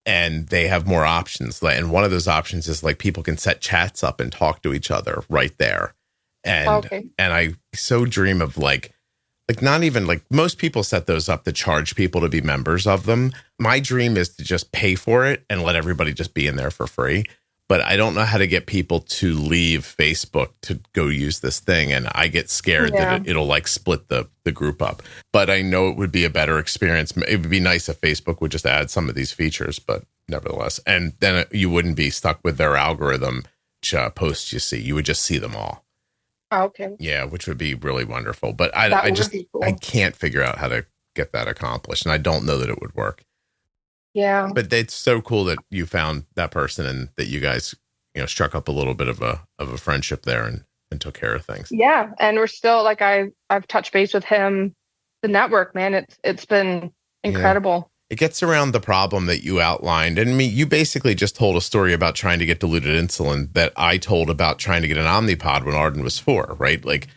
Speaker 1: And they have more options. And one of those options is like people can set chats up and talk to each other right there. And and I so dream of like not even like most people set those up to charge people to be members of them. My dream is to just pay for it and let everybody just be in there for free. But I don't know how to get people to leave Facebook to go use this thing. And I get scared that it'll like split the group up. But I know it would be a better experience. It would be nice if Facebook would just add some of these features, but nevertheless. And then you wouldn't be stuck with their algorithm posts you see. You would just see them all.
Speaker 2: Oh, okay.
Speaker 1: Yeah, which would be really wonderful. But I can't figure out how to get that accomplished. And I don't know that it would work.
Speaker 2: Yeah. But
Speaker 1: it's so cool that you found that person and that you guys, struck up a little bit of a friendship there and took care of things.
Speaker 2: Yeah. And we're still I've touched base with him, the network, man. It's been incredible.
Speaker 1: It gets around the problem that you outlined. And you basically just told a story about trying to get diluted insulin that I told about trying to get an Omnipod when Arden was 4, right? Like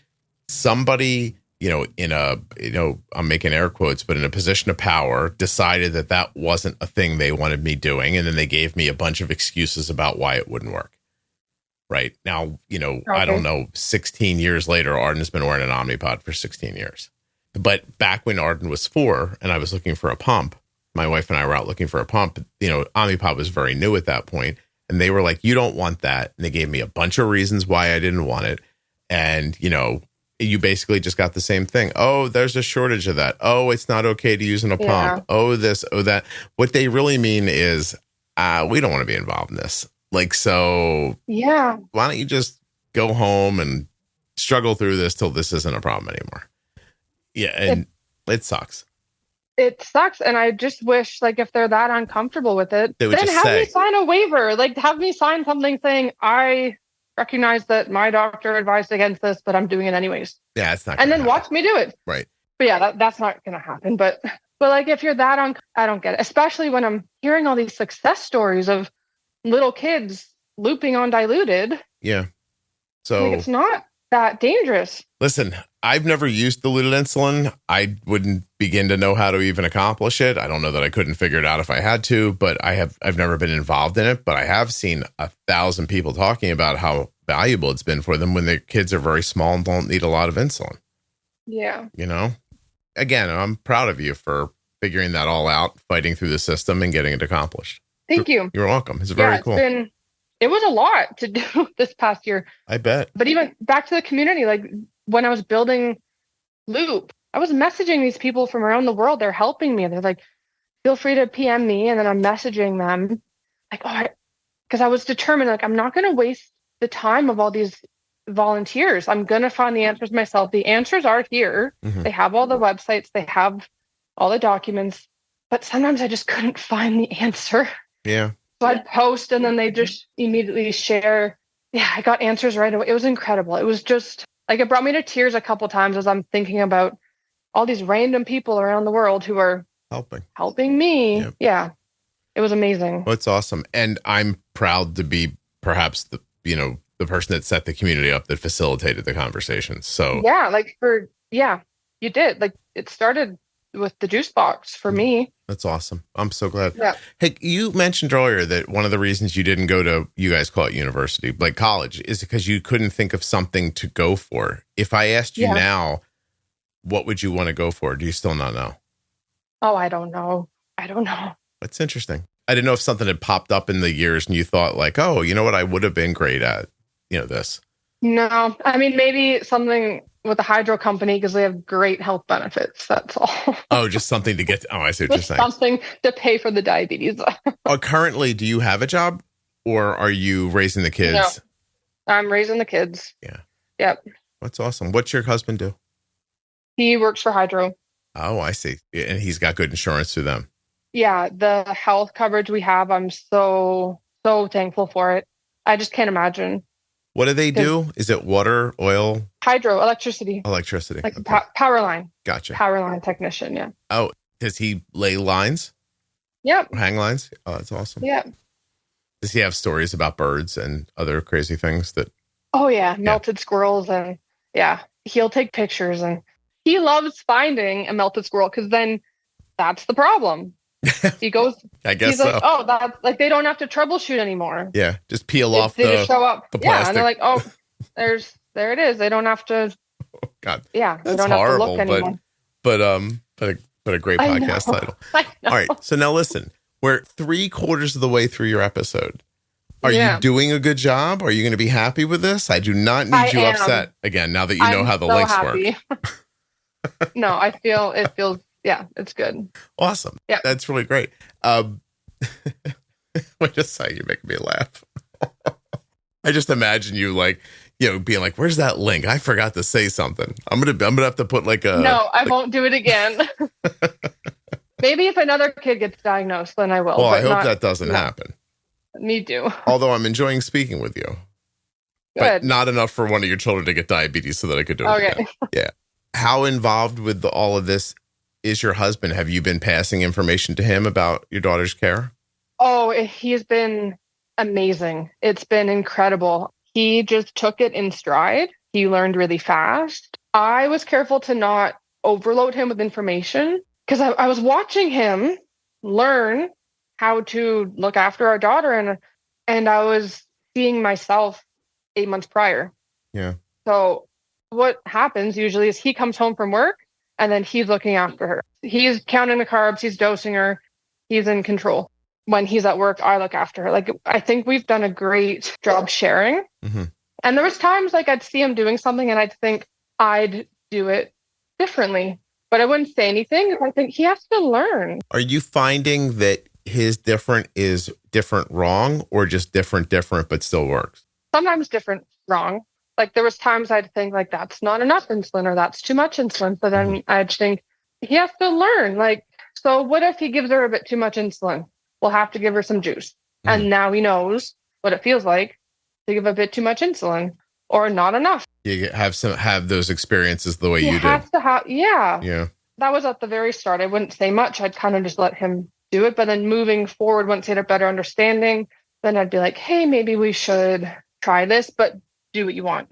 Speaker 1: somebody, I'm making air quotes, but in a position of power, decided that wasn't a thing they wanted me doing. And then they gave me a bunch of excuses about why it wouldn't work. Right now, I don't know, 16 years later, Arden's been wearing an Omnipod for 16 years. But back when Arden was 4 and I was looking for a pump, my wife and I were out looking for a pump, Omnipod was very new at that point. And they were like, you don't want that. And they gave me a bunch of reasons why I didn't want it. And, you basically just got the same thing. Oh, there's a shortage of that. Oh, it's not okay to use in a pump. Oh, this, oh, that. What they really mean is, we don't want to be involved in this. So why don't you just go home and struggle through this till this isn't a problem anymore? Yeah. And it sucks.
Speaker 2: It sucks. And I just wish, if they're that uncomfortable with it, then have me sign a waiver. Have me sign something saying, I recognize that my doctor advised against this, but I'm doing it anyways.
Speaker 1: Yeah, it's not.
Speaker 2: And then watch me do it.
Speaker 1: Right.
Speaker 2: But yeah, that's not going to happen. But if you're that I don't get it. Especially when I'm hearing all these success stories of little kids looping on diluted.
Speaker 1: Yeah. So
Speaker 2: it's not that dangerous.
Speaker 1: Listen, I've never used diluted insulin. I wouldn't begin to know how to even accomplish it. I don't know that I couldn't figure it out if I had to, but I've never been involved in it. But I have seen 1,000 people talking about how valuable it's been for them when their kids are very small and don't need a lot of insulin.
Speaker 2: Yeah.
Speaker 1: Again, I'm proud of you for figuring that all out, fighting through the system and getting it accomplished.
Speaker 2: Thank you.
Speaker 1: You're welcome. It's very cool.
Speaker 2: It was a lot to do this past year.
Speaker 1: I bet.
Speaker 2: But even back to the community, when I was building Loop, I was messaging these people from around the world. They're helping me. They're like, feel free to PM me. And then I'm messaging them because I was determined, I'm not going to waste the time of all these volunteers. I'm going to find the answers myself. The answers are here. Mm-hmm. They have all the websites. They have all the documents. But sometimes I just couldn't find the answer.
Speaker 1: Yeah.
Speaker 2: So I'd post and then they just immediately share. Yeah, I got answers right away. It was incredible. It was just it brought me to tears a couple times as I'm thinking about all these random people around the world who are helping me. Yep. Yeah, it was amazing.
Speaker 1: Well, it's awesome. And I'm proud to be perhaps the person that set the community up, that facilitated the conversation. So
Speaker 2: yeah, you did. It started with the Juicebox for me.
Speaker 1: That's awesome. I'm so glad.
Speaker 2: Yeah.
Speaker 1: Hey, you mentioned earlier that one of the reasons you didn't go to, you guys call it university, college, is because you couldn't think of something to go for. If I asked you now, what would you want to go for? Do you still not know?
Speaker 2: Oh, I don't know.
Speaker 1: That's interesting. I didn't know if something had popped up in the years and you thought oh, you know what? I would have been great at, this.
Speaker 2: No, I mean, maybe something with the hydro company because they have great health benefits. That's all.
Speaker 1: Oh, just something to get. I see what you're saying.
Speaker 2: Something to pay for the diabetes.
Speaker 1: Currently, do you have a job or are you raising the kids?
Speaker 2: No, I'm raising the kids.
Speaker 1: Yeah.
Speaker 2: Yep.
Speaker 1: That's awesome. What's your husband do?
Speaker 2: He works for hydro.
Speaker 1: Oh, I see. And he's got good insurance through them.
Speaker 2: Yeah. The health coverage we have, I'm so thankful for it. I just can't imagine.
Speaker 1: What do they do? Is it water, oil?
Speaker 2: Hydro, electricity.
Speaker 1: Electricity.
Speaker 2: Like
Speaker 1: Okay.
Speaker 2: power line.
Speaker 1: Gotcha.
Speaker 2: Power line technician, yeah.
Speaker 1: Oh, does he lay lines?
Speaker 2: Yep.
Speaker 1: Hang lines? Oh, that's awesome.
Speaker 2: Yeah.
Speaker 1: Does he have stories about birds and other crazy things that...
Speaker 2: Oh, yeah. Melted squirrels. And yeah, he'll take pictures. And he loves finding a melted squirrel because then that's the problem. He goes,
Speaker 1: I guess
Speaker 2: he's
Speaker 1: so.
Speaker 2: like, oh, that's like they don't have to troubleshoot anymore.
Speaker 1: Yeah, just peel off
Speaker 2: they just show up.
Speaker 1: the
Speaker 2: Yeah,
Speaker 1: plastic.
Speaker 2: and they're like, oh, there it is. They don't have to.
Speaker 1: Oh, God,
Speaker 2: yeah,
Speaker 1: that's
Speaker 2: they don't
Speaker 1: horrible.
Speaker 2: Have to look anymore.
Speaker 1: But a great podcast title.
Speaker 2: I know.
Speaker 1: All right, so now listen, we're 3/4 of the way through your episode. Are you doing a good job? Are you going to be happy with this? I do not need you upset again. Now that you know how the links work.
Speaker 2: No, it feels. Yeah, it's good.
Speaker 1: Awesome.
Speaker 2: Yeah.
Speaker 1: That's really great. Wait a second, you're making me laugh. I just imagine you being like, where's that link? I forgot to say something. I'm gonna have to put
Speaker 2: No, I won't do it again. Maybe if another kid gets diagnosed, then I will.
Speaker 1: Well, I hope that doesn't happen.
Speaker 2: Me too.
Speaker 1: Although I'm enjoying speaking with you.
Speaker 2: Good.
Speaker 1: But not enough for one of your children to get diabetes so that I could do it again. Yeah. How involved with all of this is your husband? Have you been passing information to him about your daughter's care?
Speaker 2: Oh, he's been amazing. It's been incredible. He just took it in stride. He learned really fast. I was careful to not overload him with information because I was watching him learn how to look after our daughter and I was seeing myself 8 months prior.
Speaker 1: Yeah.
Speaker 2: So what happens usually is he comes home from work and then he's looking after her. He's counting the carbs, he's dosing her, he's in control. When he's at work, I look after her. Like, I think we've done a great job sharing.
Speaker 1: Mm-hmm.
Speaker 2: And there was times I'd see him doing something and I'd think I'd do it differently, but I wouldn't say anything. I think he has to learn.
Speaker 1: Are you finding that his different is different wrong or just different, but still works?
Speaker 2: Sometimes different wrong. Like there was times I'd think that's not enough insulin or that's too much insulin. But then I'd think he has to learn. So what if he gives her a bit too much insulin? We'll have to give her some juice. And now he knows what it feels like to give a bit too much insulin or not enough.
Speaker 1: You have those experiences the way you do.
Speaker 2: Yeah. That was at the very start. I wouldn't say much. I'd kind of just let him do it. But then moving forward, once he had a better understanding, then I'd be like, hey, maybe we should try this, but do what you want.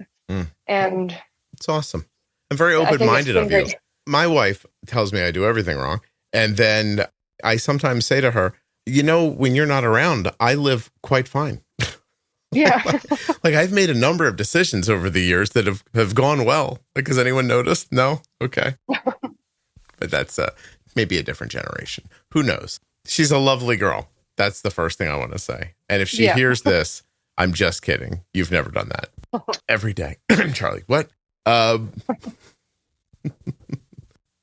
Speaker 2: And
Speaker 1: it's awesome. I'm very open-minded of you. My wife tells me I do everything wrong. And then I sometimes say to her, when you're not around, I live quite fine.
Speaker 2: Yeah.
Speaker 1: I've made a number of decisions over the years that have gone well. Has anyone noticed? No? Okay. But that's maybe a different generation. Who knows? She's a lovely girl. That's the first thing I want to say. And if she hears this, I'm just kidding. You've never done that. Every day. Charlie, what?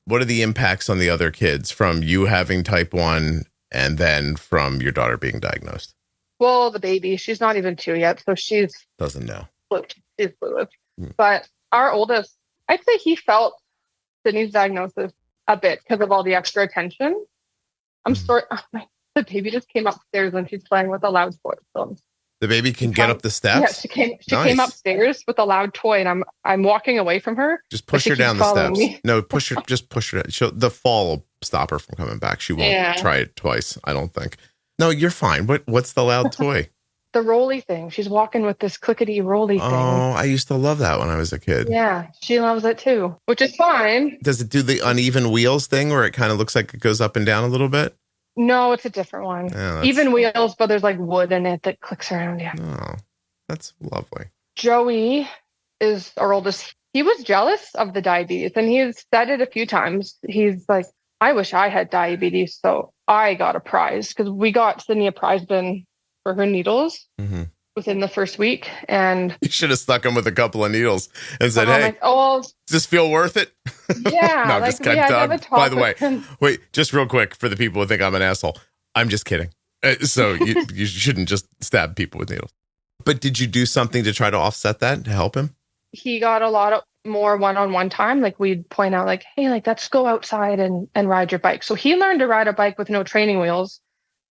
Speaker 1: What are the impacts on the other kids from you having type 1 and then from your daughter being diagnosed?
Speaker 2: Well, the baby, she's not even 2 yet. So she's...
Speaker 1: Doesn't know.
Speaker 2: She's fluid. But our oldest, I'd say he felt Sydney's diagnosis a bit because of all the extra attention. I'm sorry. The baby just came upstairs and she's playing with a loud toy. So
Speaker 1: the baby can get up the steps?
Speaker 2: Yeah, she came upstairs with a loud toy and I'm walking away from her.
Speaker 1: Just push her down the steps. No, just push her. The fall will stop her from coming back. She won't try it twice, I don't think. No, you're fine. What's the loud toy?
Speaker 2: The rolly thing. She's walking with this clickety rolly thing.
Speaker 1: Oh, I used to love that when I was a kid.
Speaker 2: Yeah, she loves it too, which is fine.
Speaker 1: Does it do the uneven wheels thing where it kind of looks like it goes up and down a little bit?
Speaker 2: No, it's a different one.
Speaker 1: Oh,
Speaker 2: even wheels, but there's wood in it that clicks around. Yeah.
Speaker 1: Oh, that's lovely.
Speaker 2: Joey is our oldest. He was jealous of the diabetes and he's said it a few times. He's like, I wish I had diabetes, so I got a prize because we got Sydney a prize bin for her needles. Mm-hmm. within the first week. And
Speaker 1: you should have stuck him with a couple of needles and said, "Hey, does this feel worth it?"
Speaker 2: Yeah.
Speaker 1: No,
Speaker 2: like,
Speaker 1: just kidding. By the way,
Speaker 2: him.
Speaker 1: wait, just real quick for the people who think I'm an asshole. I'm just kidding. So you shouldn't just stab people with needles. But did you do something to try to offset that, to help him?
Speaker 2: He got a lot of more one-on-one time. Like we'd point out like, hey, like let's go outside and ride your bike. So he learned to ride a bike with no training wheels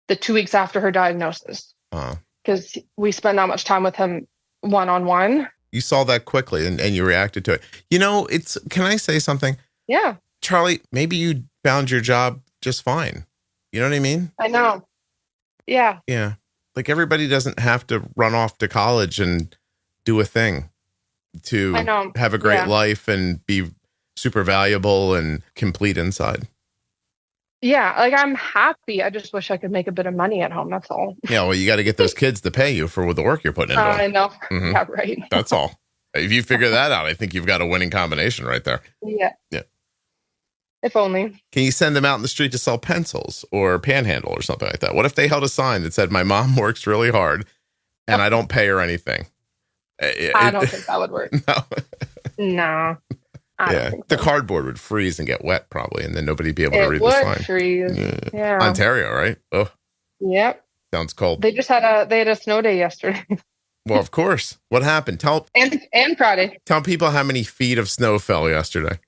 Speaker 2: the 2 weeks after her diagnosis. Because we spent that much time with him one-on-one.
Speaker 1: You saw that quickly and you reacted to it. You know, can I say something?
Speaker 2: Yeah.
Speaker 1: Charlie, maybe you found your job just fine. You know what I mean?
Speaker 2: I know. Yeah.
Speaker 1: Yeah. Like everybody doesn't have to run off to college and do a thing to have a great life and be super valuable and complete inside.
Speaker 2: Yeah. Like I'm happy. I just wish I could make a bit of money at home. That's all.
Speaker 1: Yeah. Well, you got to get those kids to pay you for the work you're putting into.
Speaker 2: I know.
Speaker 1: Mm-hmm.
Speaker 2: Yeah, right.
Speaker 1: That's all. If you figure that out, I think you've got a winning combination right there.
Speaker 2: Yeah.
Speaker 1: Yeah.
Speaker 2: If only.
Speaker 1: Can you send them out in the street to sell pencils or panhandle or something like that? What if they held a sign that said, "My mom works really hard and I don't pay her anything"?
Speaker 2: I don't think that would work.
Speaker 1: No.
Speaker 2: No. I don't think so.
Speaker 1: The cardboard would freeze and get wet probably, and then nobody'd be able to read the sign. It would
Speaker 2: freeze. Yeah.
Speaker 1: Ontario, right? Oh.
Speaker 2: Yep.
Speaker 1: Sounds cold.
Speaker 2: They just had a snow day yesterday.
Speaker 1: Well, of course. What happened?
Speaker 2: And Friday.
Speaker 1: Tell people how many feet of snow fell yesterday.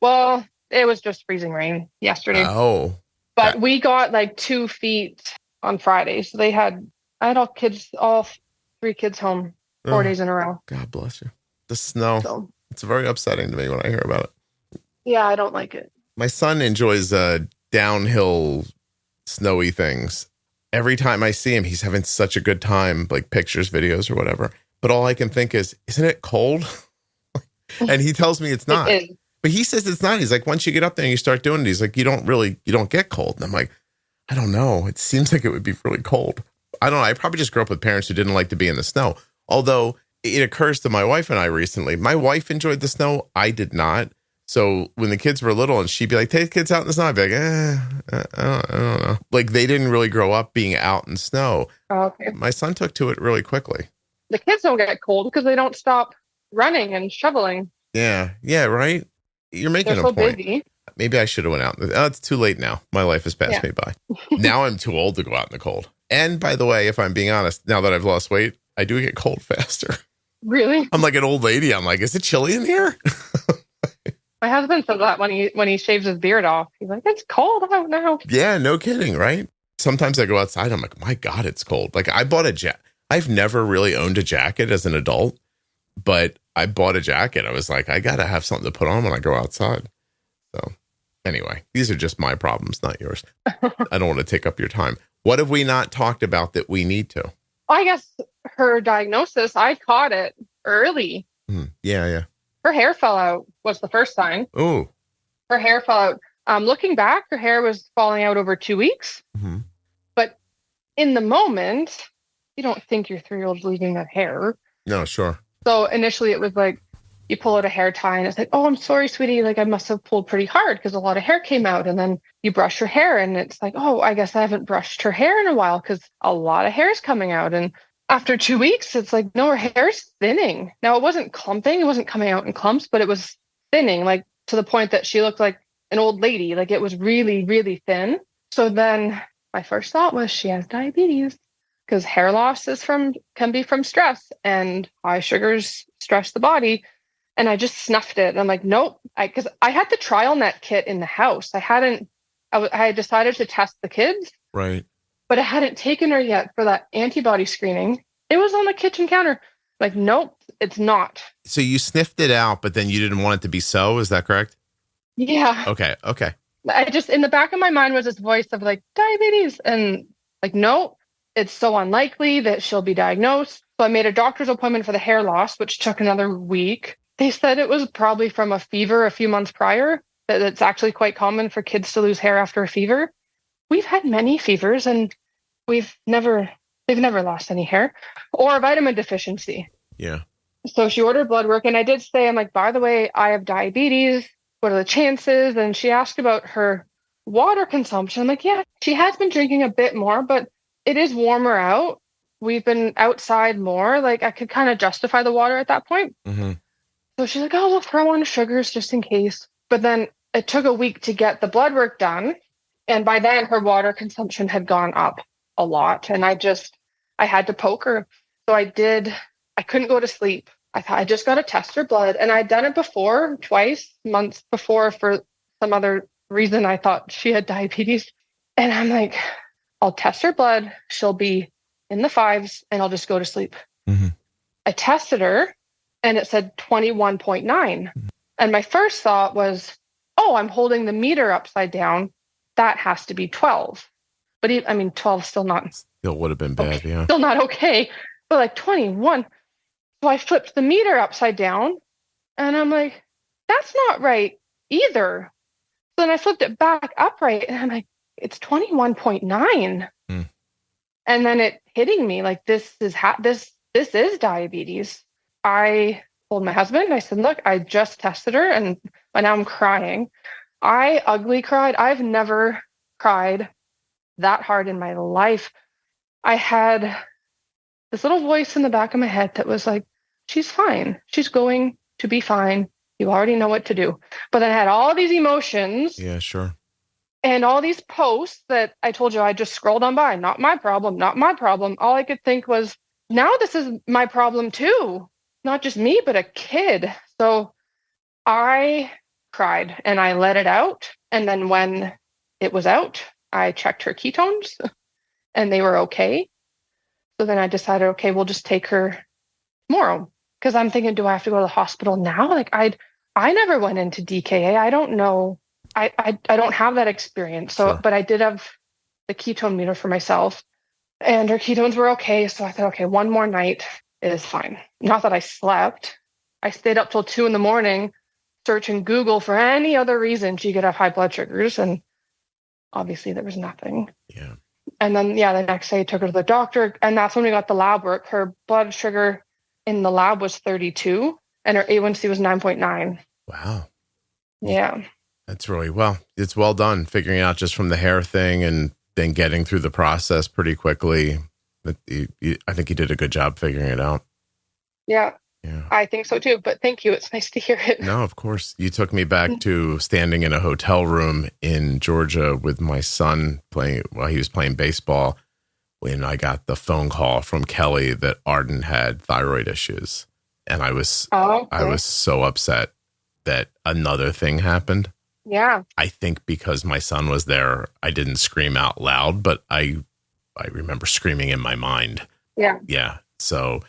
Speaker 2: Well, it was just freezing rain yesterday.
Speaker 1: Oh.
Speaker 2: But we got like 2 feet on Friday. So I had all 3 kids home 4 days in a row.
Speaker 1: God bless you. The snow. It's very upsetting to me when I hear about it.
Speaker 2: Yeah, I don't like it.
Speaker 1: My son enjoys downhill snowy things. Every time I see him, he's having such a good time, like pictures, videos, or whatever. But all I can think is, isn't it cold? And he tells me it's not.
Speaker 2: It is.
Speaker 1: But he says it's not. He's like, once you get up there and you start doing it, he's like, you don't get cold. And I'm like, I don't know. It seems like it would be really cold. I don't know. I probably just grew up with parents who didn't like to be in the snow. Although it occurs to my wife and I recently, my wife enjoyed the snow. I did not. So when the kids were little and she'd be like, take the kids out in the snow, I'd be like, I don't know. Like they didn't really grow up being out in snow.
Speaker 2: Oh, okay.
Speaker 1: My son took to it really quickly.
Speaker 2: The kids don't get cold because they don't stop running and shoveling.
Speaker 1: Yeah. Yeah. Right. You're making a point. Busy. Maybe I should have went out. Oh, it's too late now. My life has passed me by. Now I'm too old to go out in the cold. And by the way, if I'm being honest, now that I've lost weight, I do get cold faster.
Speaker 2: Really?
Speaker 1: I'm like an old lady. I'm like, is it chilly in here?
Speaker 2: My husband says that when he shaves his beard off. He's like, it's cold out now.
Speaker 1: Yeah, no kidding, right? Sometimes I go outside. I'm like, my God, it's cold. Like I bought a jacket. I've never really owned a jacket as an adult, but I bought a jacket. I was like, I got to have something to put on when I go outside. So anyway, these are just my problems, not yours. I don't want to take up your time. What have we not talked about that we need to?
Speaker 2: I guess her diagnosis, I caught it early.
Speaker 1: Yeah.
Speaker 2: Her hair fell out was the first sign.
Speaker 1: Oh.
Speaker 2: Her hair fell out. Looking back, her hair was falling out over 2 weeks.
Speaker 1: Mm-hmm.
Speaker 2: But in the moment, you don't think your 3-year-old's losing their hair.
Speaker 1: No, sure.
Speaker 2: So initially it was like, you pull out a hair tie and it's like, oh, I'm sorry, sweetie. Like I must have pulled pretty hard because a lot of hair came out. And then you brush her hair and it's like, oh, I guess I haven't brushed her hair in a while because a lot of hair is coming out. And after 2 weeks, it's like, no, her hair's thinning. Now it wasn't clumping. It wasn't coming out in clumps, but it was thinning, like to the point that she looked like an old lady. Like it was really, really thin. So then my first thought was she has diabetes because hair loss can be from stress and high sugars stress the body. And I just snuffed it. I'm like, nope. Because I had the trial net kit in the house. I had decided to test the kids.
Speaker 1: Right.
Speaker 2: But I hadn't taken her yet for that antibody screening. It was on the kitchen counter. Like, nope, it's not. So
Speaker 1: you sniffed it out, but then you didn't want it to be so. Is that correct?
Speaker 2: Yeah.
Speaker 1: Okay.
Speaker 2: I just, in the back of my mind was this voice of like, diabetes. And like, no, it's so unlikely that she'll be diagnosed. So I made a doctor's appointment for the hair loss, which took another week. They said it was probably from a fever a few months prior, that it's actually quite common for kids to lose hair after a fever. We've had many fevers and they've never lost any hair or a vitamin deficiency.
Speaker 1: Yeah.
Speaker 2: So she ordered blood work and I did say, I'm like, by the way, I have diabetes. What are the chances? And she asked about her water consumption. I'm like, yeah, she has been drinking a bit more, but it is warmer out. we've been outside more. Like I could kind of justify the water at that point.
Speaker 1: Mm-hmm.
Speaker 2: So she's like, oh, we'll throw on sugars just in case. But then it took a week to get the blood work done. And by then her water consumption had gone up a lot. And I had to poke her. So I couldn't go to sleep. I thought I just got to test her blood. And I'd done it before, twice, months before, for some other reason. I thought she had diabetes. And I'm like, I'll test her blood. She'll be in the 5s and I'll just go to sleep.
Speaker 1: Mm-hmm.
Speaker 2: I tested her and it said 21.9. Mm-hmm. And my first thought was, oh, I'm holding the meter upside down. That has to be 12. But 12 still not.
Speaker 1: Still would have been bad,
Speaker 2: okay.
Speaker 1: yeah.
Speaker 2: Still not okay. But like 21. So I flipped the meter upside down and I'm like, that's not right either. So then I flipped it back upright and I'm like, it's 21.9.
Speaker 1: Mm. And
Speaker 2: then it hitting me like, this is diabetes. I told my husband, I said, look, I just tested her and now I'm crying. I ugly cried. I've never cried that hard in my life. I had this little voice in the back of my head that was like, she's fine. She's going to be fine. You already know what to do. But then I had all these emotions.
Speaker 1: Yeah, sure.
Speaker 2: And all these posts that I told you I just scrolled on by. Not my problem, not my problem. All I could think was, now this is my problem too. Not just me, but a kid. So I cried and I let it out. And then when it was out, I checked her ketones and they were okay. So then I decided, okay, we'll just take her tomorrow. Because I'm thinking, do I have to go to the hospital now? Like I never went into DKA. I don't know. I don't have that experience. So,
Speaker 1: Sure.
Speaker 2: But I did have the ketone meter for myself and her ketones were okay. So I thought, okay, one more night is fine. Not that I slept. I stayed up till 2 a.m. searching Google for any other reason she could have high blood sugars. And obviously there was nothing.
Speaker 1: Yeah.
Speaker 2: And then, the next day I took her to the doctor and that's when we got the lab work. Her blood sugar in the lab was 32 and her A1C was 9.9.
Speaker 1: Wow.
Speaker 2: Yeah.
Speaker 1: That's it's well done figuring out just from the hair thing and then getting through the process pretty quickly. I think you did a good job figuring it out.
Speaker 2: Yeah.
Speaker 1: Yeah.
Speaker 2: I think so too, but thank you. It's nice to hear it.
Speaker 1: No, of course. You took me back to standing in a hotel room in Georgia with my son while he was playing baseball when I got the phone call from Kelly that Arden had thyroid issues. And I was so upset that another thing happened.
Speaker 2: Yeah.
Speaker 1: I think because my son was there, I didn't scream out loud, but I remember screaming in my mind.
Speaker 2: Yeah.
Speaker 1: Yeah. So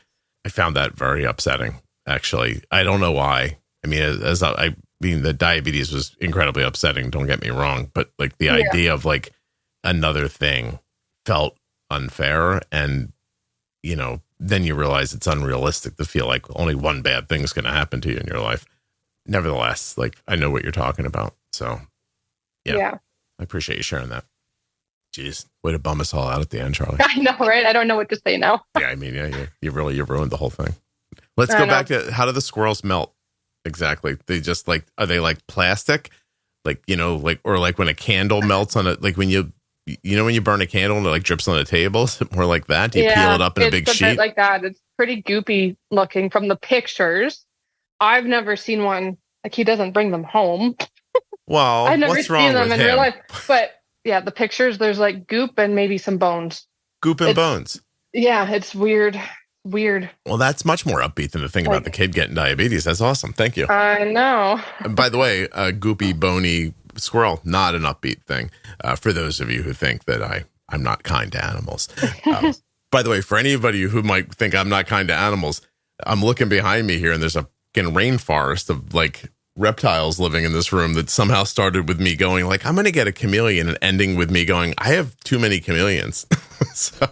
Speaker 1: I found that very upsetting, actually. I don't know why. I mean, the diabetes was incredibly upsetting. Don't get me wrong. But like the idea of like another thing felt unfair. And, then you realize it's unrealistic to feel like only one bad thing is going to happen to you in your life. Nevertheless, like I know what you're talking about. So yeah. I appreciate you sharing that. Jeez, way to bum us all out at the end, Charlie.
Speaker 2: I know, right? I don't know what to say now.
Speaker 1: Yeah, I mean, you ruined the whole thing. Let's go back to how do the squirrels melt? Exactly. They just are they like plastic? Like, or like when a candle melts on it, like when when you burn a candle and it like drips on the table, is it more like that? Do you peel it up in a big sheet?
Speaker 2: Bit like that. It's pretty goopy looking from the pictures. I've never seen one, like he doesn't bring them home.
Speaker 1: Well,
Speaker 2: I've never
Speaker 1: what's
Speaker 2: seen
Speaker 1: wrong
Speaker 2: them
Speaker 1: with
Speaker 2: in
Speaker 1: him?
Speaker 2: real life. But yeah, the pictures, there's like goop and maybe some bones.
Speaker 1: Goop and bones.
Speaker 2: Yeah, it's weird.
Speaker 1: Well, that's much more upbeat than the thing about the kid getting diabetes. That's awesome. Thank you.
Speaker 2: I know.
Speaker 1: And by the way, a goopy, bony squirrel, not an upbeat thing. For those of you who think that I'm not kind to animals. By the way, for anybody who might think I'm not kind to animals, I'm looking behind me here and there's a fucking rainforest of like reptiles living in this room that somehow started with me going like, I'm going to get a chameleon and ending with me going, I have too many chameleons. So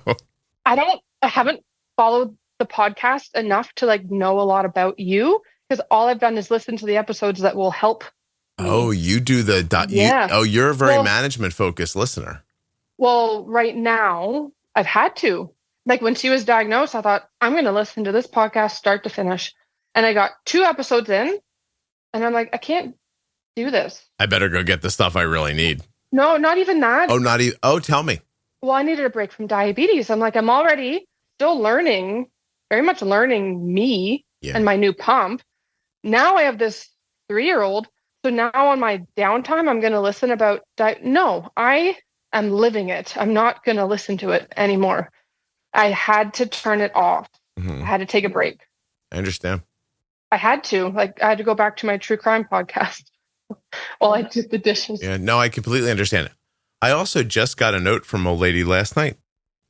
Speaker 2: I haven't followed the podcast enough to like know a lot about you because all I've done is listen to the episodes that will help me.
Speaker 1: Oh, you do you're a very management focused listener.
Speaker 2: Well, right now I've had to. Like when she was diagnosed, I thought I'm going to listen to this podcast start to finish. And I got 2 episodes in and I'm like, I can't do this.
Speaker 1: I better go get the stuff I really need.
Speaker 2: No, not even that.
Speaker 1: Oh, tell me.
Speaker 2: Well, I needed a break from diabetes. I'm like, I'm already still learning, very much learning me and my new pump. Now I have this 3-year-old. So now on my downtime, I'm going to listen about diet. No, I am living it. I'm not going to listen to it anymore. I had to turn it off. I had to take a break.
Speaker 1: I understand.
Speaker 2: I had to. Like, I had to go back to my true crime podcast while I did the dishes.
Speaker 1: Yeah, no, I completely understand it. I also just got a note from a lady last night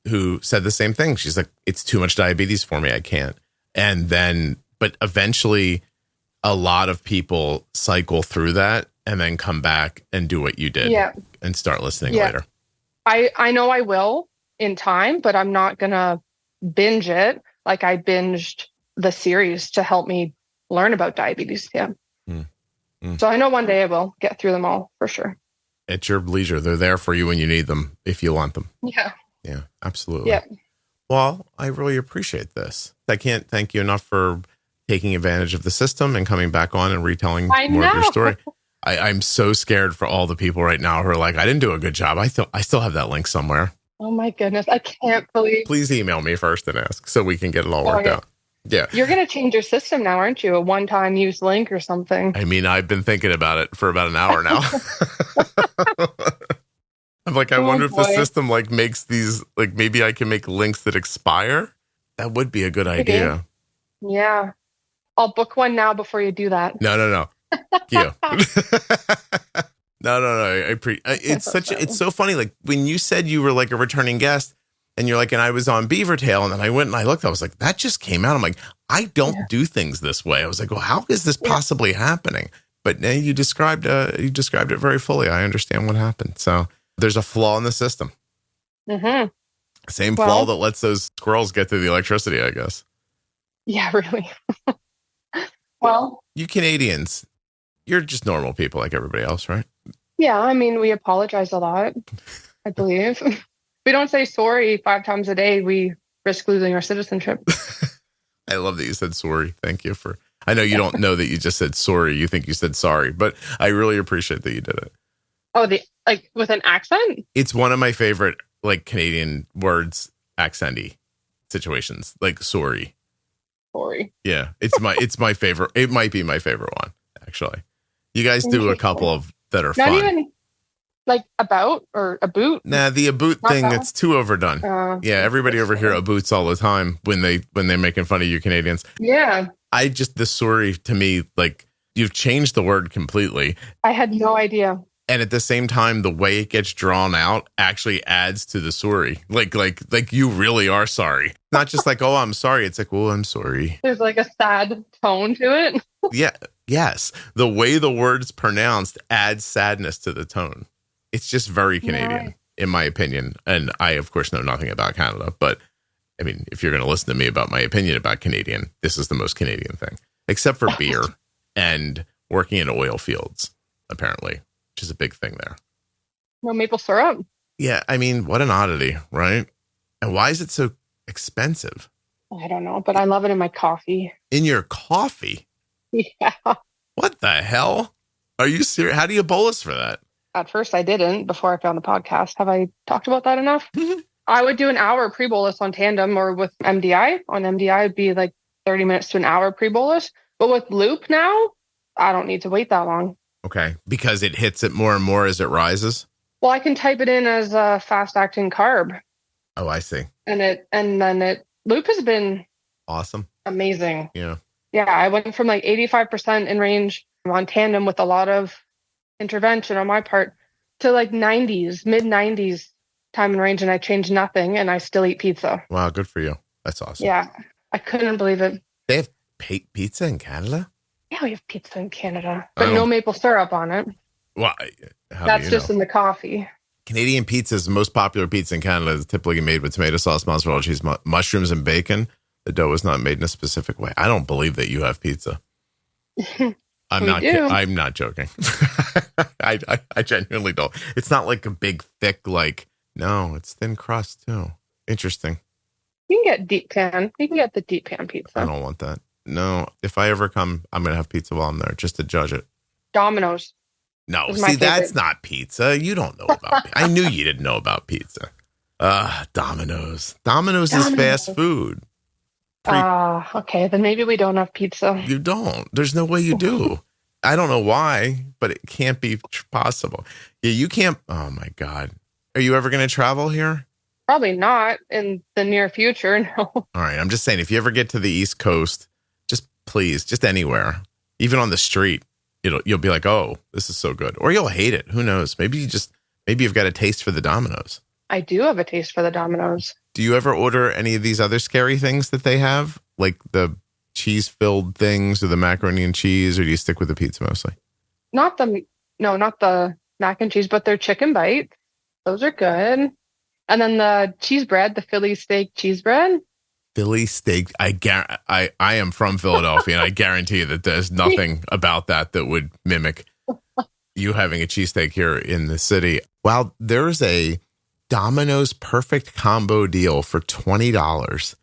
Speaker 1: who said the same thing. She's like, it's too much diabetes for me. I can't. And then, but eventually a lot of people cycle through that and then come back and do what you did and start listening later.
Speaker 2: I know I will in time, but I'm not going to binge it like I binged the series to help me learn about diabetes. Yeah. So I know one day I will get through them all for sure.
Speaker 1: At your leisure. They're there for you when you need them, if you want them.
Speaker 2: Yeah.
Speaker 1: Yeah, absolutely.
Speaker 2: Yeah.
Speaker 1: Well, I really appreciate this. I can't thank you enough for taking advantage of the system and coming back on and retelling more of your story. I'm so scared for all the people right now who are like, I didn't do a good job. I still have that link somewhere.
Speaker 2: Oh my goodness. I can't believe.
Speaker 1: Please email me first and ask so we can get it all worked out. Yeah.
Speaker 2: You're going to change your system now, aren't you? A one-time use link or something.
Speaker 1: I mean, I've been thinking about it for about an hour now. I'm like, I wonder if the system like makes these, like maybe I can make links that expire. That would be a good idea.
Speaker 2: Yeah. I'll book one now before you do that.
Speaker 1: No. You. No. It's so funny. Like when you said you were like a returning guest and you're like, and I was on Beavertail and then I went and I looked, I was like, that just came out. I'm like, I don't do things this way. I was like, well, how is this possibly happening? But now you described it very fully. I understand what happened. So there's a flaw in the system. Same flaw that lets those squirrels get to the electricity, I guess.
Speaker 2: Yeah, really. Well,
Speaker 1: you Canadians, you're just normal people like everybody else, right?
Speaker 2: Yeah, I mean, we apologize a lot, I believe. We don't say sorry 5 times a day. We risk losing our citizenship.
Speaker 1: I love that you said sorry. Thank you for... I know you don't know that you just said sorry. You think you said sorry, but I really appreciate that you did it.
Speaker 2: Oh, like with an accent?
Speaker 1: It's one of my favorite like Canadian words, accenty situations, like sorry.
Speaker 2: Sorry.
Speaker 1: Yeah, it's my favorite. It might be my favorite one, actually. You guys do a couple of that are fun. Not even
Speaker 2: like about or a boot.
Speaker 1: Nah, the aboot thing, it's too overdone. Yeah, everybody over here aboots all the time when they're making fun of you Canadians.
Speaker 2: Yeah.
Speaker 1: The sorry to me, like you've changed the word completely.
Speaker 2: I had no idea.
Speaker 1: And at the same time, the way it gets drawn out actually adds to the sorry. Like you really are sorry. Not just like, oh, I'm sorry. It's like, oh, I'm sorry.
Speaker 2: There's like a sad tone to it.
Speaker 1: Yeah. Yes. The way the word's pronounced adds sadness to the tone. It's just very Canadian, in my opinion. And I, of course, know nothing about Canada. But I mean, if you're going to listen to me about my opinion about Canadian, this is the most Canadian thing, except for beer and working in oil fields, apparently. Which is a big thing there.
Speaker 2: No maple syrup.
Speaker 1: Yeah, I mean, what an oddity, right? And why is it so expensive?
Speaker 2: I don't know, but I love it in my coffee.
Speaker 1: In your coffee?
Speaker 2: Yeah.
Speaker 1: What the hell? Are you serious? How do you bolus for that?
Speaker 2: At first, I didn't before I found the podcast. Have I talked about that enough? I would do an hour pre-bolus on Tandem or with MDI. On MDI, it'd be like 30 minutes to an hour pre-bolus. But with Loop now, I don't need to wait that long.
Speaker 1: Okay, because it hits it more and more as it rises?
Speaker 2: Well, I can type it in as a fast-acting carb.
Speaker 1: Oh, I see.
Speaker 2: And then Loop has been
Speaker 1: awesome.
Speaker 2: Amazing.
Speaker 1: Yeah.
Speaker 2: Yeah, I went from like 85% in range on Tandem with a lot of intervention on my part to like 90s, mid-90s time in range, and I changed nothing, and I still eat pizza.
Speaker 1: Wow, good for you. That's awesome.
Speaker 2: Yeah, I couldn't believe it.
Speaker 1: They have pizza in Canada?
Speaker 2: Yeah, we have pizza in Canada, but no maple syrup on it.
Speaker 1: Well,
Speaker 2: that's just in the coffee.
Speaker 1: Canadian pizza is the most popular pizza in Canada. It's typically made with tomato sauce, mozzarella cheese, mushrooms, and bacon. The dough is not made in a specific way. I don't believe that you have pizza. I'm not joking. I genuinely don't. It's not like a big, thick, no, it's thin crust too. Interesting.
Speaker 2: You can get deep pan. You can get the deep pan pizza.
Speaker 1: I don't want that. No, if I ever come, I'm going to have pizza while I'm there just to judge it.
Speaker 2: Domino's.
Speaker 1: No, see, that's not pizza. You don't know about pizza. I knew you didn't know about pizza. Domino's. Domino's is fast food.
Speaker 2: Okay. Then maybe we don't have pizza.
Speaker 1: You don't. There's no way you do. I don't know why, but it can't be possible. Yeah, you can't. Oh, my God. Are you ever going to travel here?
Speaker 2: Probably not in the near future, no.
Speaker 1: All right. I'm just saying, if you ever get to the East Coast, just anywhere, even on the street, you'll be like, oh, this is so good. Or you'll hate it. Who knows? Maybe you've got a taste for the Domino's.
Speaker 2: I do have a taste for the Domino's.
Speaker 1: Do you ever order any of these other scary things that they have? Like the cheese-filled things or the macaroni and cheese, or do you stick with the pizza mostly?
Speaker 2: Not the mac and cheese, but their chicken bites. Those are good. And then the cheese bread, the Philly steak cheese bread.
Speaker 1: Philly steak. I am from Philadelphia, and I guarantee you that there's nothing about that would mimic you having a cheesesteak here in the city. Wow, there's a Domino's perfect combo deal for $20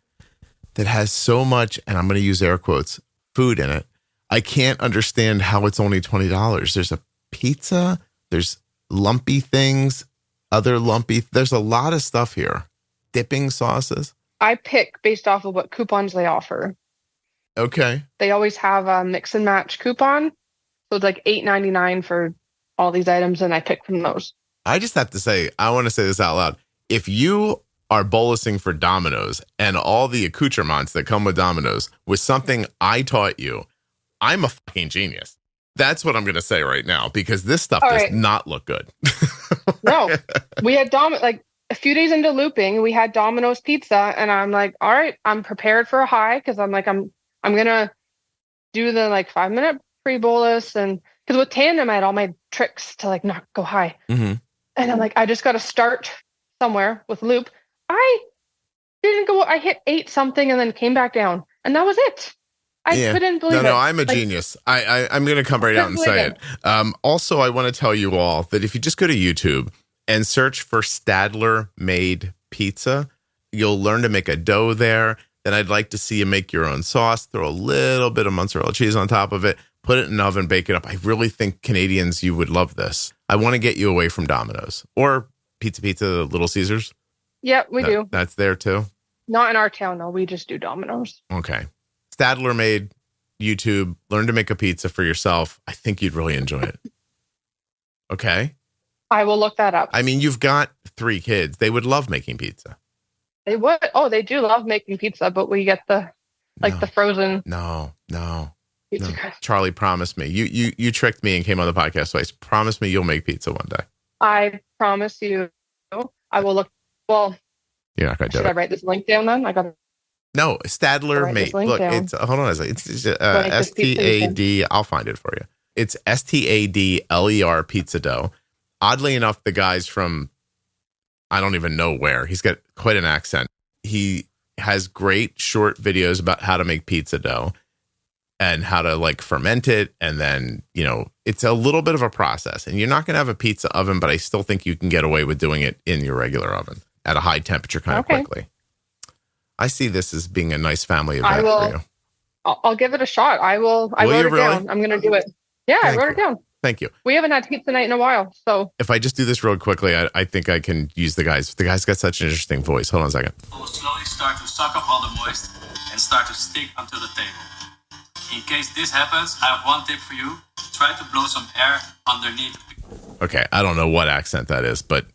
Speaker 1: that has so much, and I'm going to use air quotes, food in it. I can't understand how it's only $20. There's a pizza, there's lumpy things, there's a lot of stuff here. Dipping sauces. I
Speaker 2: pick based off of what coupons they offer.
Speaker 1: Okay.
Speaker 2: They always have a mix and match coupon. So it's like $8.99 for all these items, and I pick from those.
Speaker 1: I just have to say, I want to say this out loud. If you are bolusing for Domino's and all the accoutrements that come with Domino's was something I taught you, I'm a fucking genius. That's what I'm going to say right now, because this stuff does not look good.
Speaker 2: No, we had like a few days into looping, we had Domino's pizza, and I'm like, all right, I'm prepared for a high, because I'm like, I'm gonna do the like 5-minute pre-bolus, and because with Tandem I had all my tricks to like not go high, and I'm like, I just got to start somewhere with loop. I didn't go. I hit 8 something and then came back down, and that was it. I couldn't believe it.
Speaker 1: No, I'm a genius. I'm going to come right out and say it. Also, I want to tell you all that if you just go to YouTube and search for Stadler made pizza, you'll learn to make a dough there. Then I'd like to see you make your own sauce, throw a little bit of mozzarella cheese on top of it, put it in an oven, bake it up. I really think Canadians, you would love this. I want to get you away from Domino's or Pizza, Little Caesars.
Speaker 2: Yeah, we do.
Speaker 1: That's there too.
Speaker 2: Not in our town, though. We just do Domino's.
Speaker 1: Okay. Stadler made YouTube. Learn to make a pizza for yourself. I think you'd really enjoy it. Okay.
Speaker 2: I will look that up.
Speaker 1: I mean, you've got 3 kids. They would love making pizza.
Speaker 2: They would. Oh, they do love making pizza, but we get the frozen.
Speaker 1: No.
Speaker 2: Pizza.
Speaker 1: Charlie, promise me. You tricked me and came on the podcast twice. Promise me you'll make pizza one day.
Speaker 2: I promise you. I will look. Well,
Speaker 1: you're not going to do it.
Speaker 2: Should I write this link down then?
Speaker 1: No, Stadler made. Look, it's hold on a second. It's STAD. I'll find it for you. It's STADLER pizza dough. Oddly enough, the guy's from I don't even know where. He's got quite an accent. He has great short videos about how to make pizza dough and how to like ferment it. And then, it's a little bit of a process, and you're not going to have a pizza oven, but I still think you can get away with doing it in your regular oven at a high temperature kind of quickly. I see this as being a nice family event for you.
Speaker 2: I'll give it a shot. I wrote it down. I'm going to do it. Yeah, I wrote it down.
Speaker 1: Thank you.
Speaker 2: We haven't had pizza night in a while, so.
Speaker 1: If I just do this real quickly, I think I can use the guys. The guy's got such an interesting voice. Hold on a second.
Speaker 3: Slowly start to suck up all the moist and start to stick onto the table. In case this happens, I have one tip for you. Try to blow some air underneath.
Speaker 1: Okay, I don't know what accent that is, but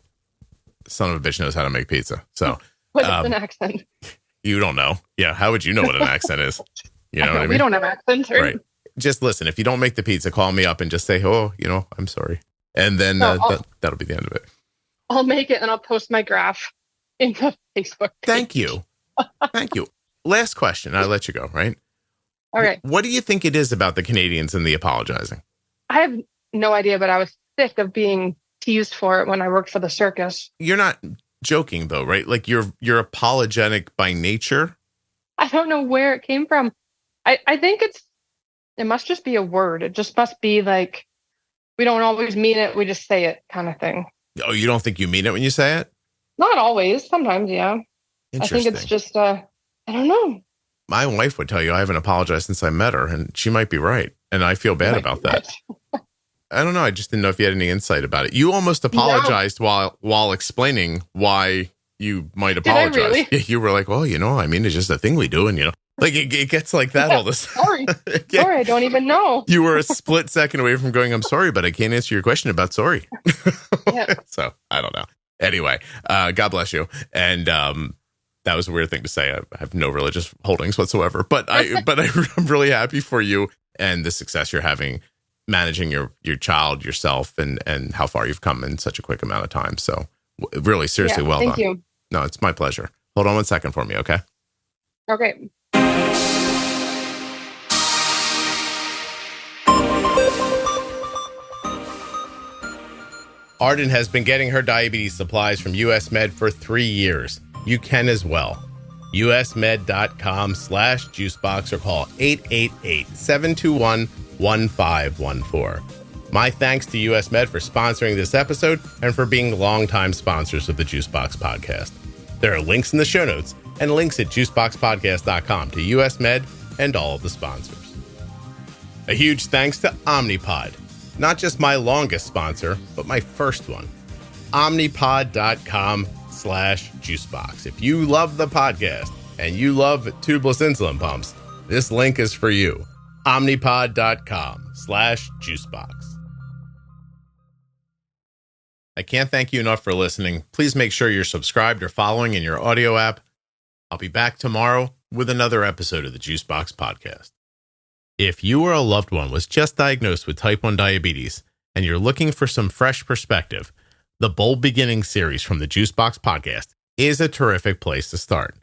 Speaker 1: son of a bitch knows how to make pizza. So,
Speaker 2: what is an accent?
Speaker 1: You don't know. Yeah, how would you know what an accent is? You know what I mean?
Speaker 2: We don't have accents.
Speaker 1: Right. Just listen. If you don't make the pizza, call me up and just say, I'm sorry. And then that'll be the end of it.
Speaker 2: I'll make it and I'll post my graph in the Facebook page.
Speaker 1: Thank you. Thank you. Last question. I'll let you go, right?
Speaker 2: All right.
Speaker 1: What do you think it is about the Canadians and the apologizing?
Speaker 2: I have no idea, but I was sick of being teased for it when I worked for the circus.
Speaker 1: You're not joking though, right? Like you're apologetic by nature.
Speaker 2: I don't know where it came from. I think it must just be a word. It just must be like, we don't always mean it. We just say it kind of thing.
Speaker 1: Oh, you don't think you mean it when you say it?
Speaker 2: Not always. Sometimes, yeah. I think it's just, I don't know.
Speaker 1: My wife would tell you I haven't apologized since I met her, and she might be right. And I feel bad about that. I don't know. I just didn't know if you had any insight about it. You almost apologized while explaining why you might
Speaker 2: Did I
Speaker 1: apologize.
Speaker 2: really?
Speaker 1: You were like, well, I mean, it's just a thing we do. And, like it gets like that all this time.
Speaker 2: Sorry. Sorry, I don't even know.
Speaker 1: You were a split second away from going, I'm sorry, but I can't answer your question about sorry.
Speaker 2: Yeah.
Speaker 1: So I don't know. Anyway, God bless you. And that was a weird thing to say. I have no religious holdings whatsoever, but I'm really happy for you and the success you're having managing your child, yourself, and how far you've come in such a quick amount of time. So really, seriously, well done.
Speaker 2: Thank you.
Speaker 1: No, it's my pleasure. Hold on one second for me, okay?
Speaker 2: Okay.
Speaker 1: Arden has been getting her diabetes supplies from US Med for 3 years. You can as well. usmed.com/juicebox or call 888-721-1514. My thanks to US Med for sponsoring this episode and for being longtime sponsors of the Juicebox Podcast. There are links in the show notes and links at juiceboxpodcast.com to US Med and all of the sponsors. A huge thanks to Omnipod. Not just my longest sponsor, but my first one. Omnipod.com/juicebox. If you love the podcast and you love tubeless insulin pumps, this link is for you. Omnipod.com/juicebox. I can't thank you enough for listening. Please make sure you're subscribed or following in your audio app. I'll be back tomorrow with another episode of the Juicebox Podcast. If you or a loved one was just diagnosed with type 1 diabetes and you're looking for some fresh perspective, the Bold Beginnings series from the Juicebox Podcast is a terrific place to start.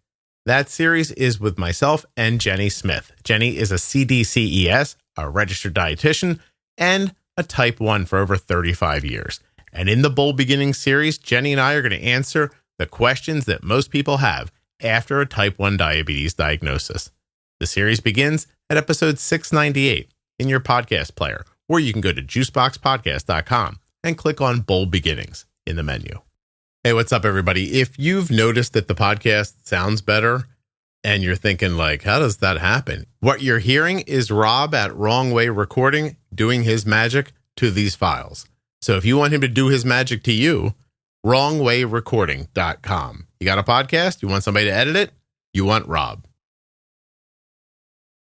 Speaker 1: That series is with myself and Jenny Smith. Jenny is a CDCES, a registered dietitian, and a type 1 for over 35 years. And in the Bold Beginnings series, Jenny and I are going to answer the questions that most people have after a type 1 diabetes diagnosis. The series begins at episode 698 in your podcast player, or you can go to juiceboxpodcast.com and click on Bold Beginnings in the menu. Hey, what's up, everybody? If you've noticed that the podcast sounds better and you're thinking like, how does that happen? What you're hearing is Rob at Wrong Way Recording doing his magic to these files. So if you want him to do his magic to you, wrongwayrecording.com. You got a podcast? You want somebody to edit it? You want Rob.